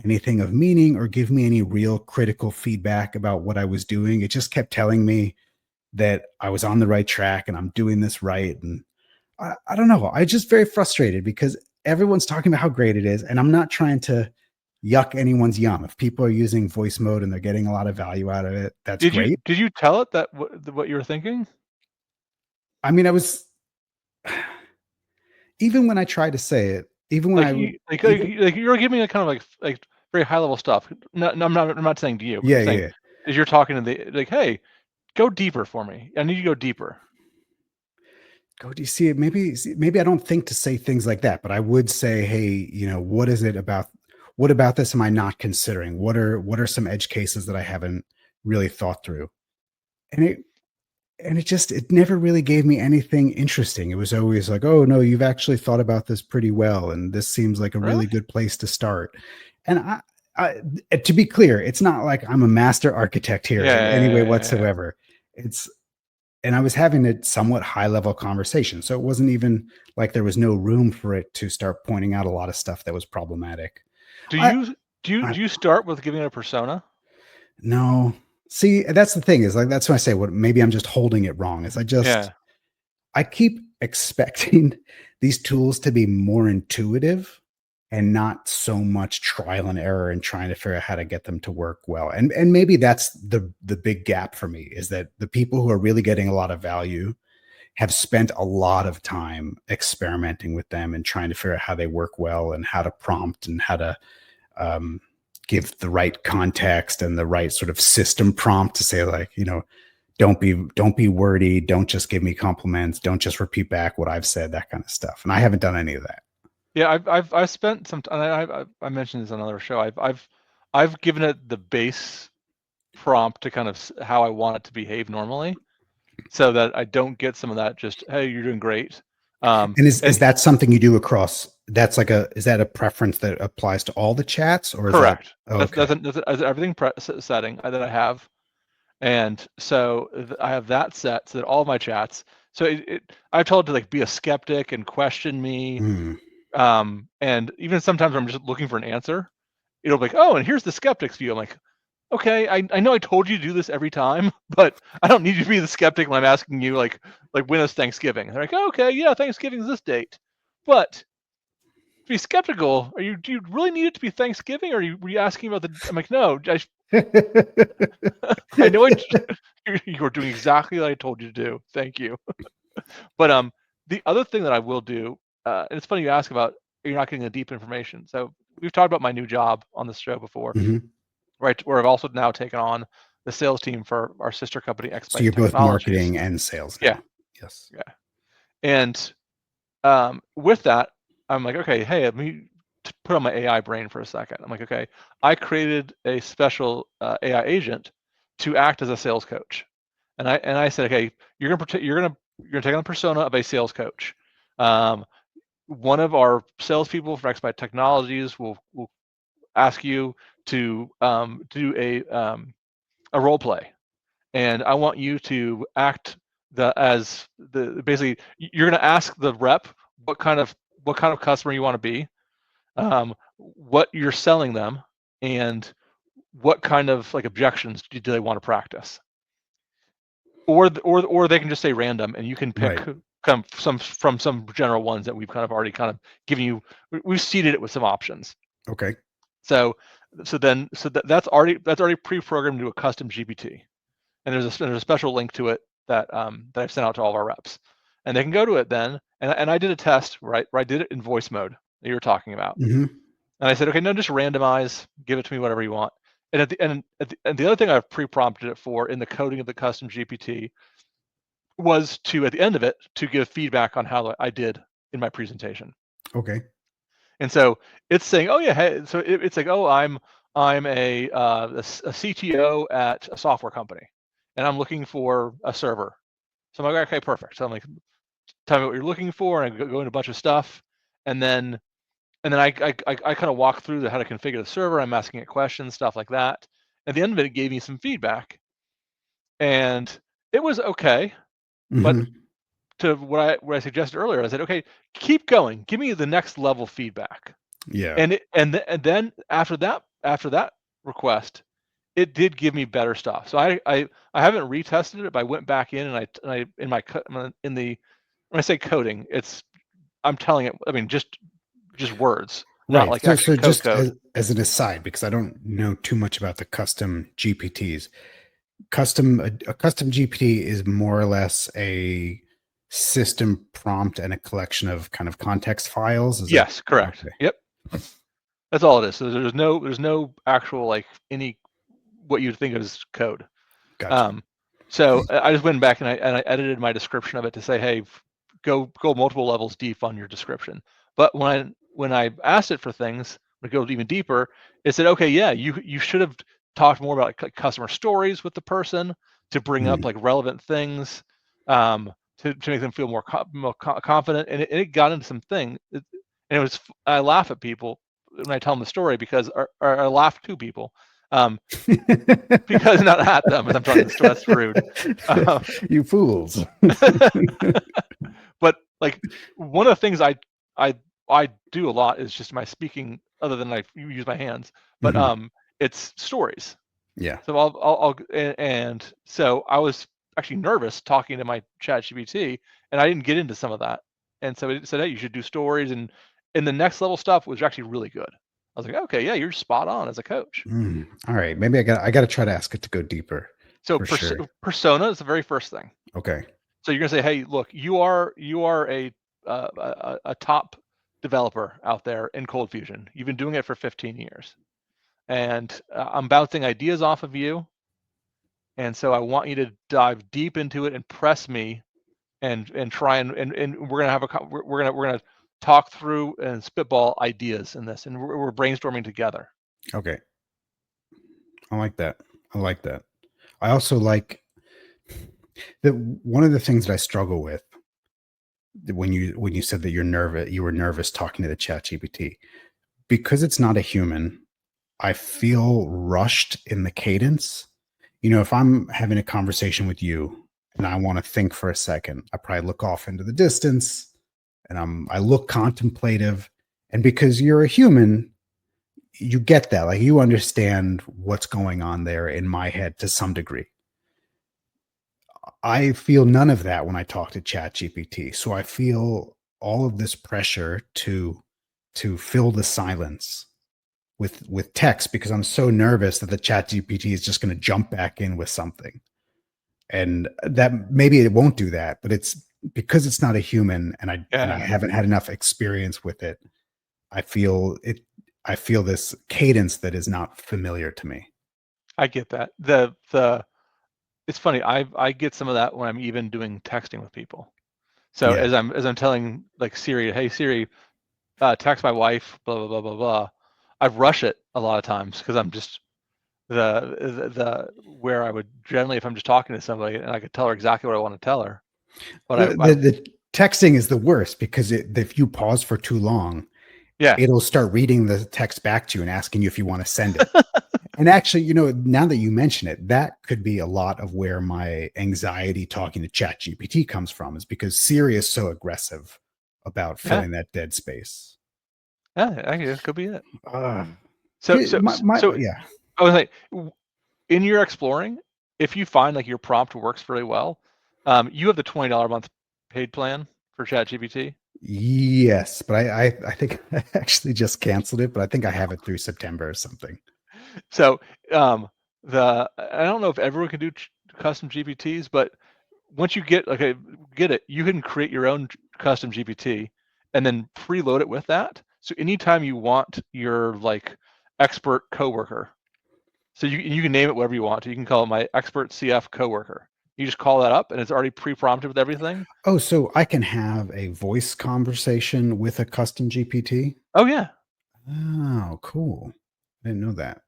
anything of meaning or give me any real critical feedback about what I was doing. It just kept telling me that I was on the right track and I'm doing this right. And I don't know. I just very frustrated because everyone's talking about how great it is. And I'm not trying to yuck anyone's yum. If people are using voice mode and they're getting a lot of value out of it, that's great. did you tell it that what you were thinking? I mean, I was, even when I tried to say it, even when Like I, you even, like you were giving a kind of like very high level stuff. No, I'm not saying to you, but Yeah, I'm saying yeah. as you're talking to the like, hey, go deeper for me. I need you to go deeper. Go do you see it? Maybe I don't think to say things like that, but I would say, hey, what is it about? What about this am I not considering? What are some edge cases that I haven't really thought through? And it never really gave me anything interesting. It was always like, oh no, you've actually thought about this pretty well, and this seems like a Really? really good place to start. And to be clear, it's not like I'm a master architect here in any way Yeah. whatsoever. And I was having a somewhat high level conversation. So it wasn't even like there was no room for it to start pointing out a lot of stuff that was problematic. Do I, you I do you start with giving it a persona? no, see, that's the thing is like, that's when I say what, maybe I'm just holding it wrong is Yeah. I keep expecting these tools to be more intuitive and not so much trial and error and trying to figure out how to get them to work well. And maybe that's the big gap for me is that the people who are really getting a lot of value have spent a lot of time experimenting with them and trying to figure out how they work well and how to prompt and how to um, give the right context and the right sort of system prompt to say like, don't be wordy, don't just give me compliments, don't just repeat back what I've said, that kind of stuff. And I haven't done any of that. Yeah, I've spent some time. I mentioned this on another show. I've given it the base prompt to kind of how I want it to behave normally, so that I don't get some of that. Just hey, you're doing great. And is And that something you do across? That's like is that a preference that applies to all the chats, or is that correct. oh, That's okay? that's everything setting that I have, and so I have that set so that all of my chats. So I've told it to like be a skeptic and question me. Hmm. And even sometimes I'm just looking for an answer. It'll be like, oh, and here's the skeptic's view. I'm like, okay, I know I told you to do this every time, but I don't need you to be the skeptic when I'm asking you like when is Thanksgiving? And they're like, oh, okay, yeah, Thanksgiving's this date. But to be skeptical, do you really need it to be Thanksgiving, or were you asking about the? I'm like, no, I know you are doing exactly what I told you to do. Thank you. But the other thing that I will do, and it's funny you ask about you're not getting the deep information. So we've talked about my new job on this show before, Mhm. right? Where I've also now taken on the sales team for our sister company, So Expedite you're both Technologies. marketing and sales Yeah, now. Yes. yeah. And with that, I'm like, okay, hey, let me put on my AI brain for a second. I'm like, okay, I created a special AI agent to act as a sales coach, and I said, okay, you're gonna take on the persona of a sales coach. Um, One of our salespeople from Expedite Technologies will ask you to do a role play, and I want you to act as the basically you're going to ask the rep what kind of customer you want to be, what you're selling them, and what kind of like objections do they want to practice, or they can just say random, and you can pick Right. come from some general ones that we've kind of already kind of given you. We've seeded it with some options. Okay. So that's already pre-programmed to a custom GPT, and there's a special link to it that I've sent out to all of our reps, and they can go to it then. And I did a test right where I did it in voice mode that you were talking about, Hmm. and I said, okay, no, just randomize, give it to me whatever you want. And and the other thing I've pre-prompted it for in the coding of the custom GPT was to at the end of it to give feedback on how I did in my presentation. Okay. And so it's saying, oh yeah, hey, so it's like, oh, I'm a CTO at a software company, and I'm looking for a server. So I'm like, okay, perfect. So I'm like, tell me what you're looking for, and I go into a bunch of stuff, and then I kind of walk through how to configure the server. I'm asking it questions, stuff like that. At the end of it, it gave me some feedback, and it was okay. But Hmm. to what I suggested earlier, I said, okay, keep going, give me the next level feedback. Yeah. And then after that request, it did give me better stuff. So I haven't retested it, but I went back in and I in my in the when I say coding, it's I'm telling it. I mean just words, not Right. like So, actually so code just code. as an aside, because I don't know too much about the custom GPTs, a custom GPT is more or less a system prompt and a collection of kind of context files. Is that Yes, correct. okay? Yep. That's all it is. So there's no actual like any what you'd think of as code. Gotcha. So I just went back and I edited my description of it to say, hey, go multiple levels deep on your description. But when I asked it for things to go even deeper, it said, okay, yeah, you should have talked more about like customer stories with the person to bring up like relevant things, to make them feel more confident. And it got into some thing. And it was, I laugh at people when I tell them the story because, or I laugh to people. Because not at them as I'm telling the story. That's rude. You fools. But like one of the things I do a lot is just my speaking, other than I use my hands, but it's stories. Yeah. So I'll and so I was actually nervous talking to my chat GPT, and I didn't get into some of that. And so it said, hey, you should do stories, and the next level stuff was actually really good. I was like, okay, yeah, you're spot on as a coach. All right, maybe I got to try to ask it to go deeper. So for sure. persona is the very first thing. Okay. So you're gonna say, hey, look, you are a top developer out there in ColdFusion. You've been doing it for 15 years, and I'm bouncing ideas off of you. And so I want you to dive deep into it and press me, and try and we're gonna have we're gonna talk through and spitball ideas in this, and we're brainstorming together. Okay. I like that. I like that. I also like that. One of the things that I struggle with when you said that you were nervous talking to the chat GPT, because it's not a human, I feel rushed in the cadence. If I'm having a conversation with you and I want to think for a second, I probably look off into the distance and I look contemplative. And because you're a human, you get that. Like, you understand what's going on there in my head to some degree. I feel none of that when I talk to ChatGPT. So I feel all of this pressure to fill the silence with text, because I'm so nervous that the ChatGPT is just going to jump back in with something. And that maybe it won't do that, but it's because it's not a human, and I haven't had enough experience with it. I feel this cadence that is not familiar to me. I get that. It's funny. I get some of that when I'm even doing texting with people. So Yeah. as I'm telling like Siri, hey Siri, text my wife, blah blah blah blah blah. I rush it a lot of times because I'm just the where I would generally, if I'm just talking to somebody and I could tell her exactly what I want to tell her. But the texting is the worst, because if you pause for too long, yeah, it'll start reading the text back to you and asking you if you want to send it. And actually, now that you mention it, that could be a lot of where my anxiety talking to ChatGPT comes from, is because Siri is so aggressive about filling that dead space. Yeah, that could be it. So yeah. I was like, in your exploring, if you find like your prompt works really well, you have the $20 a month paid plan for ChatGPT. Yes, but I think I actually just canceled it, but I think I have it through September or something. So I don't know if everyone can do custom GPTs, but once you get it, you can create your own custom GPT and then preload it with that. So anytime you want your like expert coworker, so you can name it whatever you want. You can call it my expert CF coworker. You just call that up and it's already pre-prompted with everything. Oh, so I can have a voice conversation with a custom GPT? Oh yeah. Oh, cool. I didn't know that.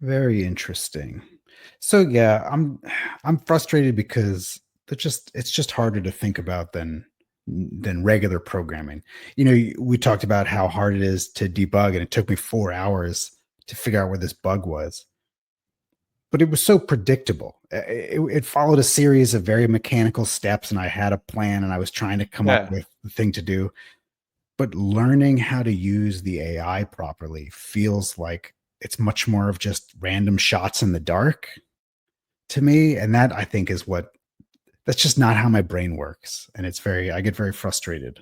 Very interesting. So yeah, I'm frustrated because it's just harder to think about than regular programming. We talked about how hard it is to debug, and it took me 4 hours to figure out where this bug was. But it was so predictable. It followed a series of very mechanical steps, and I had a plan, and I was trying to come up with the thing to do. But learning how to use the AI properly feels like it's much more of just random shots in the dark to me. And that, I think, that's just not how my brain works. And I get very frustrated.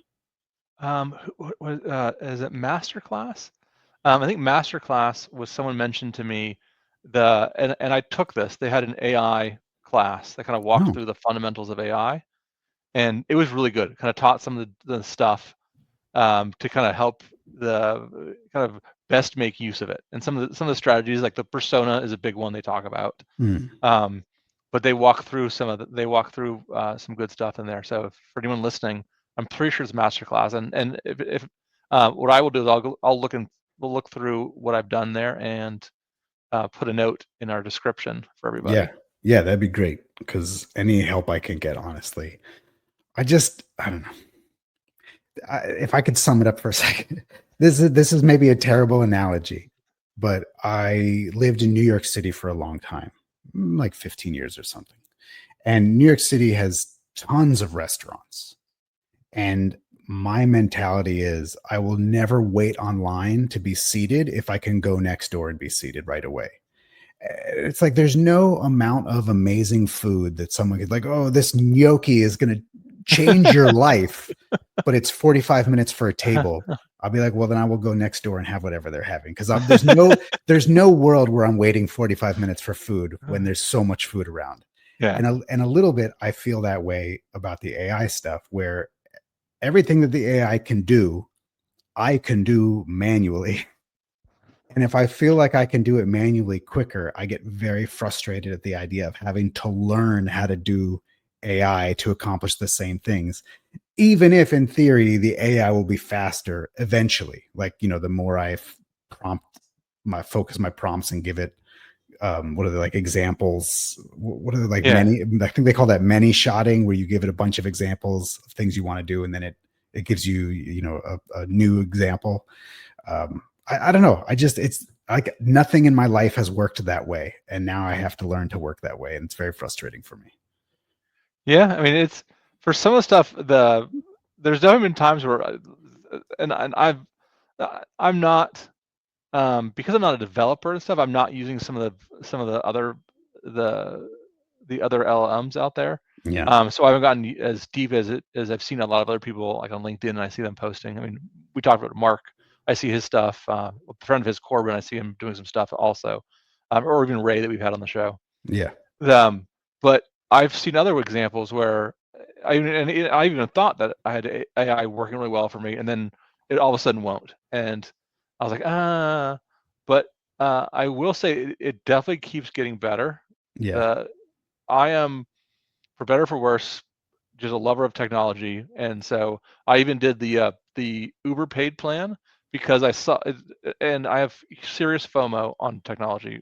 Is it Masterclass? I think Masterclass was someone mentioned to me and I took this. They had an AI class that kind of walked through the fundamentals of AI, and it was really good. It kind of taught some of the stuff to kind of help the kind of best make use of it. And some of the strategies, like the persona is a big one they talk about. But they walk through some good stuff in there. So for anyone listening, I'm pretty sure it's masterclass. And if what I will do is we'll look through what I've done there and put a note in our description for everybody. Yeah, that'd be great, because any help I can get, honestly. I don't know. If I could sum it up for a second, this is maybe a terrible analogy, but I lived in New York City for a long time, like 15 years or something. And New York City has tons of restaurants. And my mentality is I will never wait online to be seated if I can go next door and be seated right away. It's like there's no amount of amazing food that someone could like, oh, this gnocchi is going to change your life, but it's 45 minutes for a table. I'll be like, well, then I will go next door and have whatever they're having, because there's no world where I'm waiting 45 minutes for food when there's so much food around. Yeah. And a little bit, I feel that way about the AI stuff, where everything that the AI can do, I can do manually. And if I feel like I can do it manually quicker, I get very frustrated at the idea of having to learn how to do AI to accomplish the same things, even if in theory the AI will be faster eventually. Like, the more I focus my prompts and give it, what are they, like, examples? What are they, like, many? I think they call that many shotting, where you give it a bunch of examples of things you want to do, and then it gives you, a new example. I don't know. It's like nothing in my life has worked that way, and now I have to learn to work that way, and it's very frustrating for me. Yeah, I mean, it's for some of the stuff. There's definitely been times where, I'm not, because I'm not a developer and stuff. I'm not using some of the other LLMs out there. Yeah. So I haven't gotten as deep as I've seen a lot of other people, like on LinkedIn, and I see them posting. I mean, we talked about Mark. I see his stuff. A friend of his, Corbin, I see him doing some stuff also, or even Ray that we've had on the show. Yeah. But I've seen other examples where I even thought that I had AI working really well for me, and then it all of a sudden won't. And I was like, but I will say it definitely keeps getting better. Yeah. I am, for better or for worse, just a lover of technology, and so I even did the Uber paid plan, because I saw, and I have serious FOMO on technology.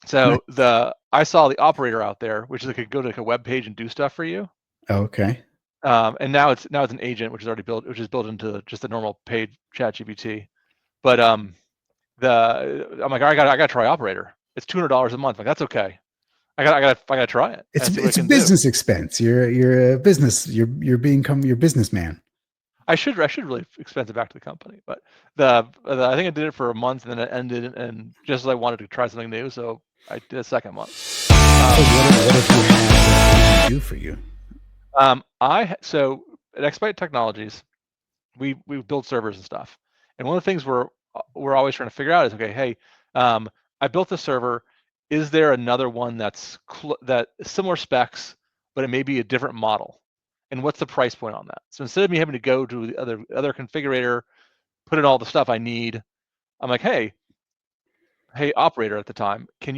So I saw the operator out there, which is, it could go to like a web page and do stuff for you. Okay. And now it's an agent, which is built into just the normal paid ChatGPT. But I'm like, I gotta try operator. It's $200 a month. Like, that's okay. I gotta try it. It's a business expense. You're a business. You're businessman. I should really expense it back to the company, but I think I did it for a month, and then it ended, and just as I wanted to try something new, so I did a second month. What if you had do for you? So at Expedite Technologies, we build servers and stuff, and one of the things we're always trying to figure out is, okay, hey, I built a server. Is there another one that's that similar specs, but it may be a different model? And what's the price point on that? So instead of me having to go to the other configurator, put in all the stuff I need, I'm like, hey, operator at the time, I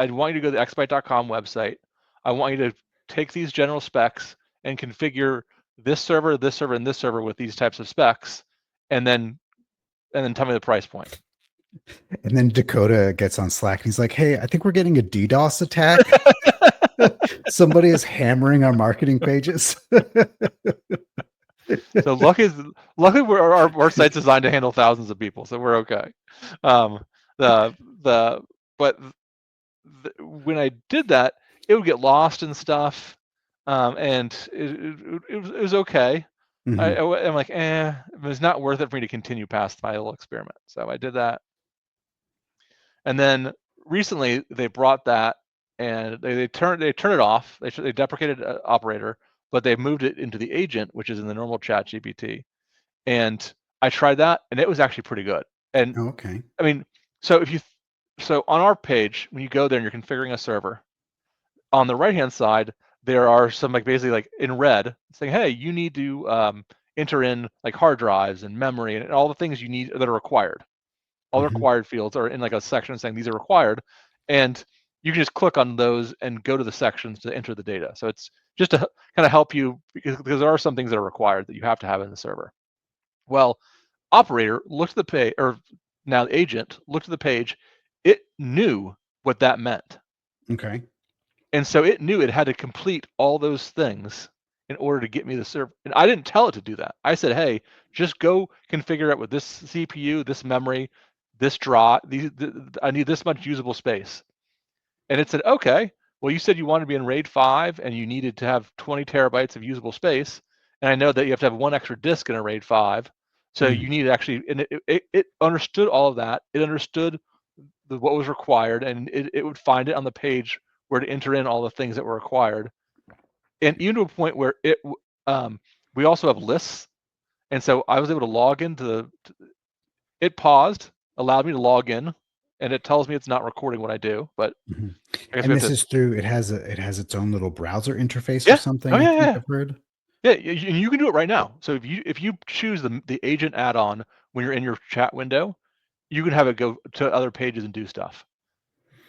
want you to go to the expedite.com website. I want you to take these general specs and configure this server, and this server with these types of specs, and then tell me the price point. And then Dakota gets on Slack and he's like, hey, I think we're getting a DDoS attack. Somebody is hammering our marketing pages. So luckily our site's designed to handle thousands of people, so we're okay. When I did that, it would get lost and stuff, and it was okay. Mm-hmm. I'm like, it was not worth it for me to continue past my little experiment. So I did that. And then recently they brought that, and they turned it off. They deprecated operator, but they moved it into the agent, which is in the normal ChatGPT. And I tried that, and it was actually pretty good. And okay. I mean, so on our page, when you go there and you're configuring a server, on the right-hand side, there are some, like, basically, like, in red, saying, hey, you need to enter in like hard drives and memory and all the things you need that are required. All the required fields are in like a section saying these are required, and you can just click on those and go to the sections to enter the data. So it's just to kind of help you, because there are some things that are required that you have to have in the server. Well, operator looked at the page, or now the agent looked at the page, it knew what that meant. Okay. And so it knew it had to complete all those things in order to get me the server. And I didn't tell it to do that. I said, hey, just go configure it with this CPU, this memory, this drive, I need this much usable space. And it said, okay, well, you said you wanted to be in RAID 5 and you needed to have 20 terabytes of usable space. And I know that you have to have one extra disk in a RAID 5. So you need to actually, and it understood all of that. It understood what was required, and it would find it on the page where to enter in all the things that were required. And even to a point where we also have lists. And so I was able to log into it paused, allowed me to log in, and it tells me it's not recording what I do, but I guess And this is through, it has its own little browser interface or something. I think I've heard. Yeah, and you can do it right now. So if you choose the agent add-on when you're in your chat window, you can have it go to other pages and do stuff.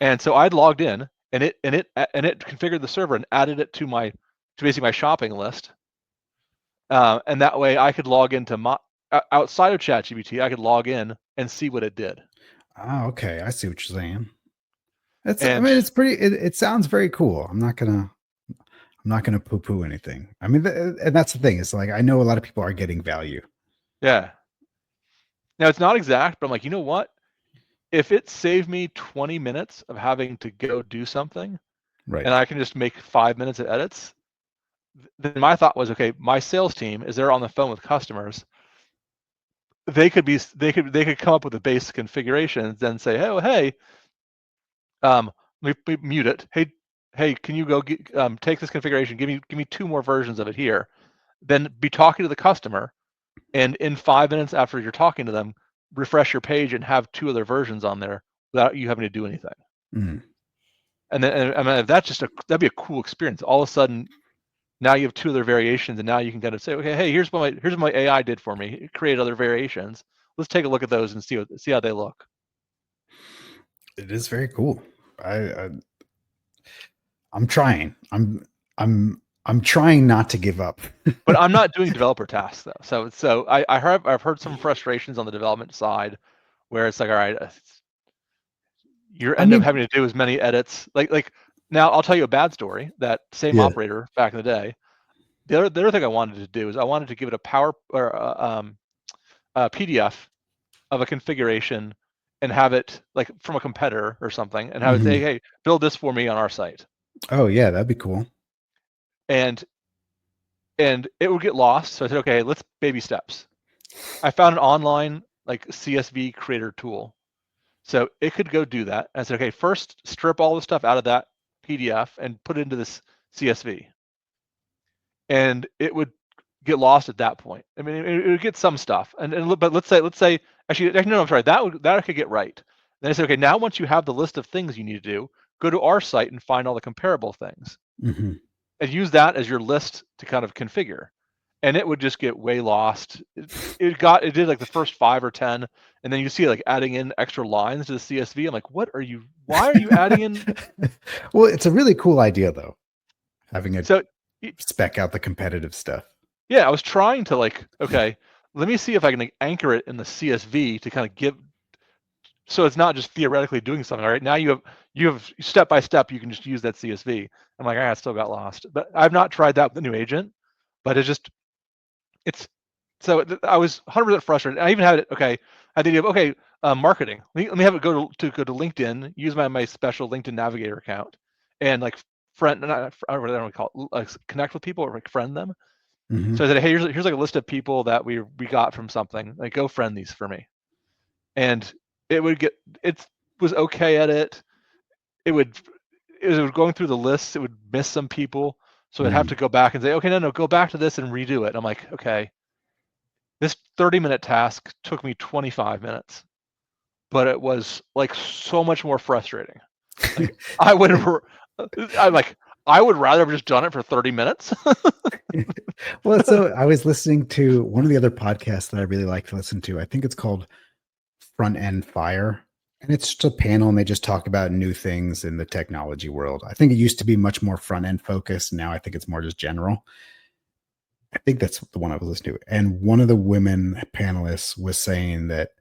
And so I'd logged in, and it configured the server and added it to basically my shopping list. And that way I could log into outside of ChatGPT, I could log in and see what it did. Oh, okay. I see what you're saying. I mean, it's pretty. It sounds very cool. I'm not gonna poo-poo anything. I mean, and that's the thing. It's like I know a lot of people are getting value. Yeah. Now it's not exact, but I'm like, you know what? If it saved me 20 minutes of having to go do something, right, and I can just make 5 minutes of edits, then my thought was, okay, my sales team is there on the phone with customers. They could come up with the base configurations, then say, oh, hey, we mute it. Hey, can you go take this configuration? Give me 2 more versions of it here. Then be talking to the customer, and in 5 minutes after you're talking to them, refresh your page and have 2 other versions on there without you having to do anything. And then, I mean, that'd be a cool experience. All of a sudden, now you have 2 other variations, and now you can kind of say, okay, hey, here's what my AI did for me. It created other variations. Let's take a look at those and see how they look. It is very cool. I'm trying. I'm trying not to give up. But I'm not doing developer tasks though. So I've heard some frustrations on the development side, where it's like, all right, you're up having to do as many edits. Like now, I'll tell you a bad story. That same operator back in the day. The other thing I wanted to do is I wanted to give it a PDF of a configuration and have it like from a competitor or something, and have it say, hey, build this for me on our site. Oh yeah, that'd be cool. And it would get lost. So I said, okay, let's baby steps. I found an online like CSV creator tool. So it could go do that. And I said, okay, first strip all the stuff out of that PDF and put it into this CSV. And it would get lost at that point. I mean, it would get some stuff. But let's say actually no, I'm sorry, that I could get right. Then I said, okay, now once you have the list of things you need to do, go to our site and find all the comparable things. And use that as your list to kind of configure. And it would just get way lost. It did like the first 5 or 10, and then you see like adding in extra lines to the CSV. I'm like, why are you adding in? Well, it's a really cool idea though, having spec out the competitive stuff. Yeah, I was trying to like, okay, let me see if I can like, anchor it in the CSV to kind of give, so it's not just theoretically doing something. All right, now you have step by step, you can just use that CSV. I'm like, I still got lost. But I've not tried that with the new agent, but so I was 100% frustrated. I even had it, okay, I had the idea of, okay, marketing. Let me have it go to LinkedIn, use my special LinkedIn Navigator account, and like I don't know what I call it, like connect with people or like friend them. So I said, hey, here's like a list of people that we got from something. Like, go friend these for me. And it was okay at it. It was going through the lists, it would miss some people. So I'd have to go back and say, okay, no, go back to this and redo it. I'm like, okay, this 30-minute task took me 25 minutes, but it was like so much more frustrating. Like, I would rather have just done it for 30 minutes. Well, so I was listening to one of the other podcasts that I really like to listen to. I think it's called Front End Fire. And it's just a panel and they just talk about new things in the technology world. I think it used to be much more front end focused. Now I think it's more just general. I think that's the one I was listening to. And one of the women panelists was saying that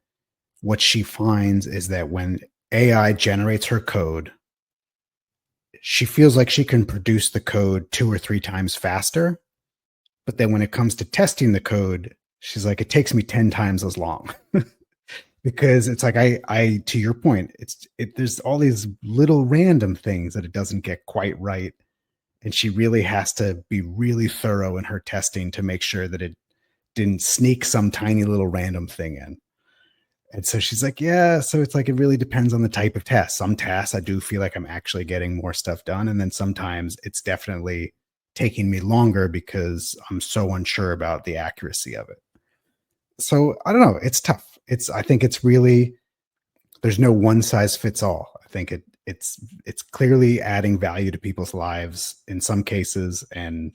what she finds is that when AI generates her code, she feels like she can produce the code 2 or 3 times faster. But then when it comes to testing the code, she's like, it takes me 10 times as long. Because it's like I to your point, there's all these little random things that it doesn't get quite right. And she really has to be really thorough in her testing to make sure that it didn't sneak some tiny little random thing in. And so she's like, yeah, so it's like it really depends on the type of test. Some tasks I do feel like I'm actually getting more stuff done. And then sometimes it's definitely taking me longer because I'm so unsure about the accuracy of it. So I don't know. It's tough. I think it's really, there's no one size fits all. I think it's clearly adding value to people's lives in some cases, and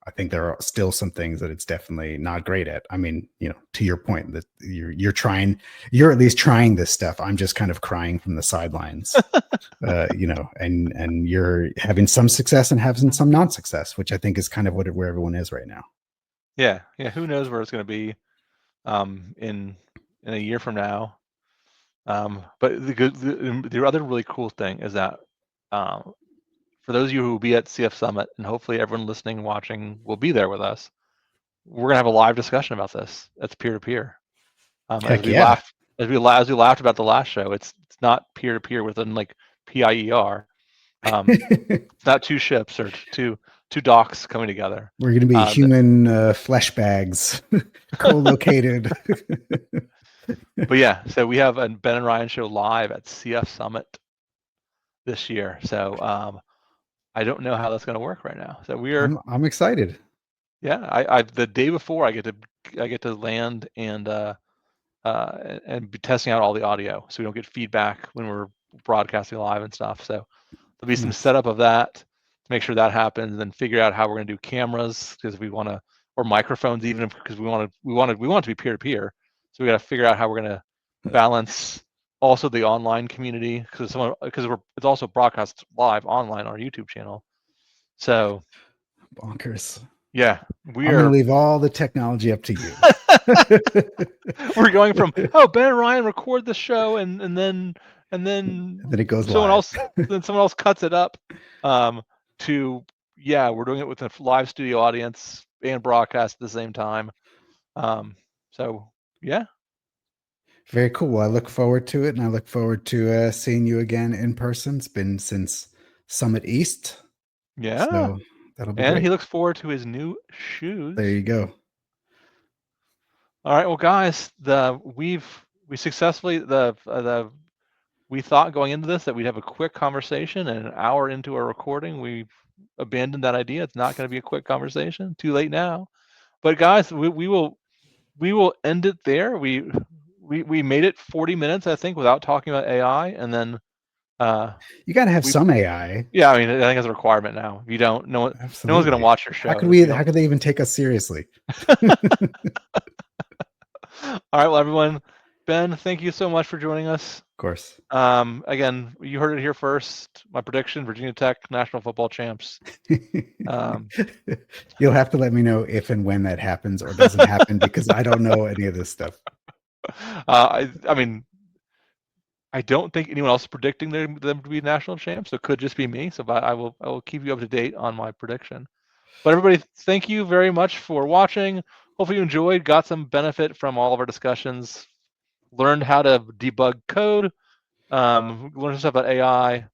I think there are still some things that it's definitely not great at. I mean, to your point that you're at least trying this stuff. I'm just kind of crying from the sidelines, and you're having some success and having some non-success, which I think is kind of where everyone is right now. Yeah. Who knows where it's going to be in a year from now. But the other really cool thing is that for those of you who will be at CF Summit, and hopefully everyone listening and watching will be there with us, we're gonna have a live discussion about this. That's peer to peer. Heck yeah. As we laughed about the last show, it's not peer to peer within like PIER. It's not two ships or two docks coming together. We're going to be human flesh bags co-located. But yeah, so we have a Ben and Ryan show live at CF Summit this year. So I don't know how that's going to work right now. So I'm excited. Yeah, I the day before I get to land and be testing out all the audio, so we don't get feedback when we're broadcasting live and stuff. So there'll be some setup of that to make sure that happens, and then figure out how we're going to do cameras because we want to, or microphones even because we want it to be peer to peer. So we got to figure out how we're going to balance also the online community because it's also broadcast live online on our YouTube channel. So bonkers. Yeah, I'm going to leave all the technology up to you. We're going from Ben and Ryan record the show and then it goes someone live. someone else cuts it up to we're doing it with a live studio audience and broadcast at the same time. So yeah. Very cool. Well, I look forward to it, and I look forward to seeing you again in person. It's been since Summit East. Yeah. So that'll be and great. He looks forward to his new shoes. There you go. All right, well, guys, we successfully we thought going into this that we'd have a quick conversation, and an hour into our recording, we've abandoned that idea. It's not going to be a quick conversation. Too late now. But guys, we will end it there. We made it 40 minutes, I think, without talking about AI, and then you got to have some AI. Yeah, I mean, I think it's a requirement now. If you don't, no one's going to watch your show. How could they even take us seriously? All right, well, everyone, Ben, thank you so much for joining us. Of course. Again, you heard it here first. My prediction: Virginia Tech national football champs. You'll have to let me know if and when that happens or doesn't happen because I don't know any of this stuff. I mean, I don't think anyone else is predicting them to be national champs. So it could just be me. So I will keep you up to date on my prediction. But everybody, thank you very much for watching. Hopefully you enjoyed, got some benefit from all of our discussions, learned how to debug code, learned some stuff about AI,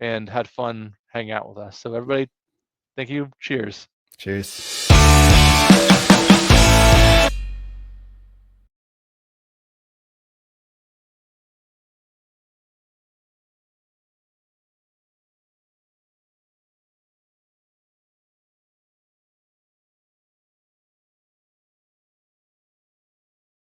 and had fun hanging out with us. So everybody, thank you. Cheers. Cheers.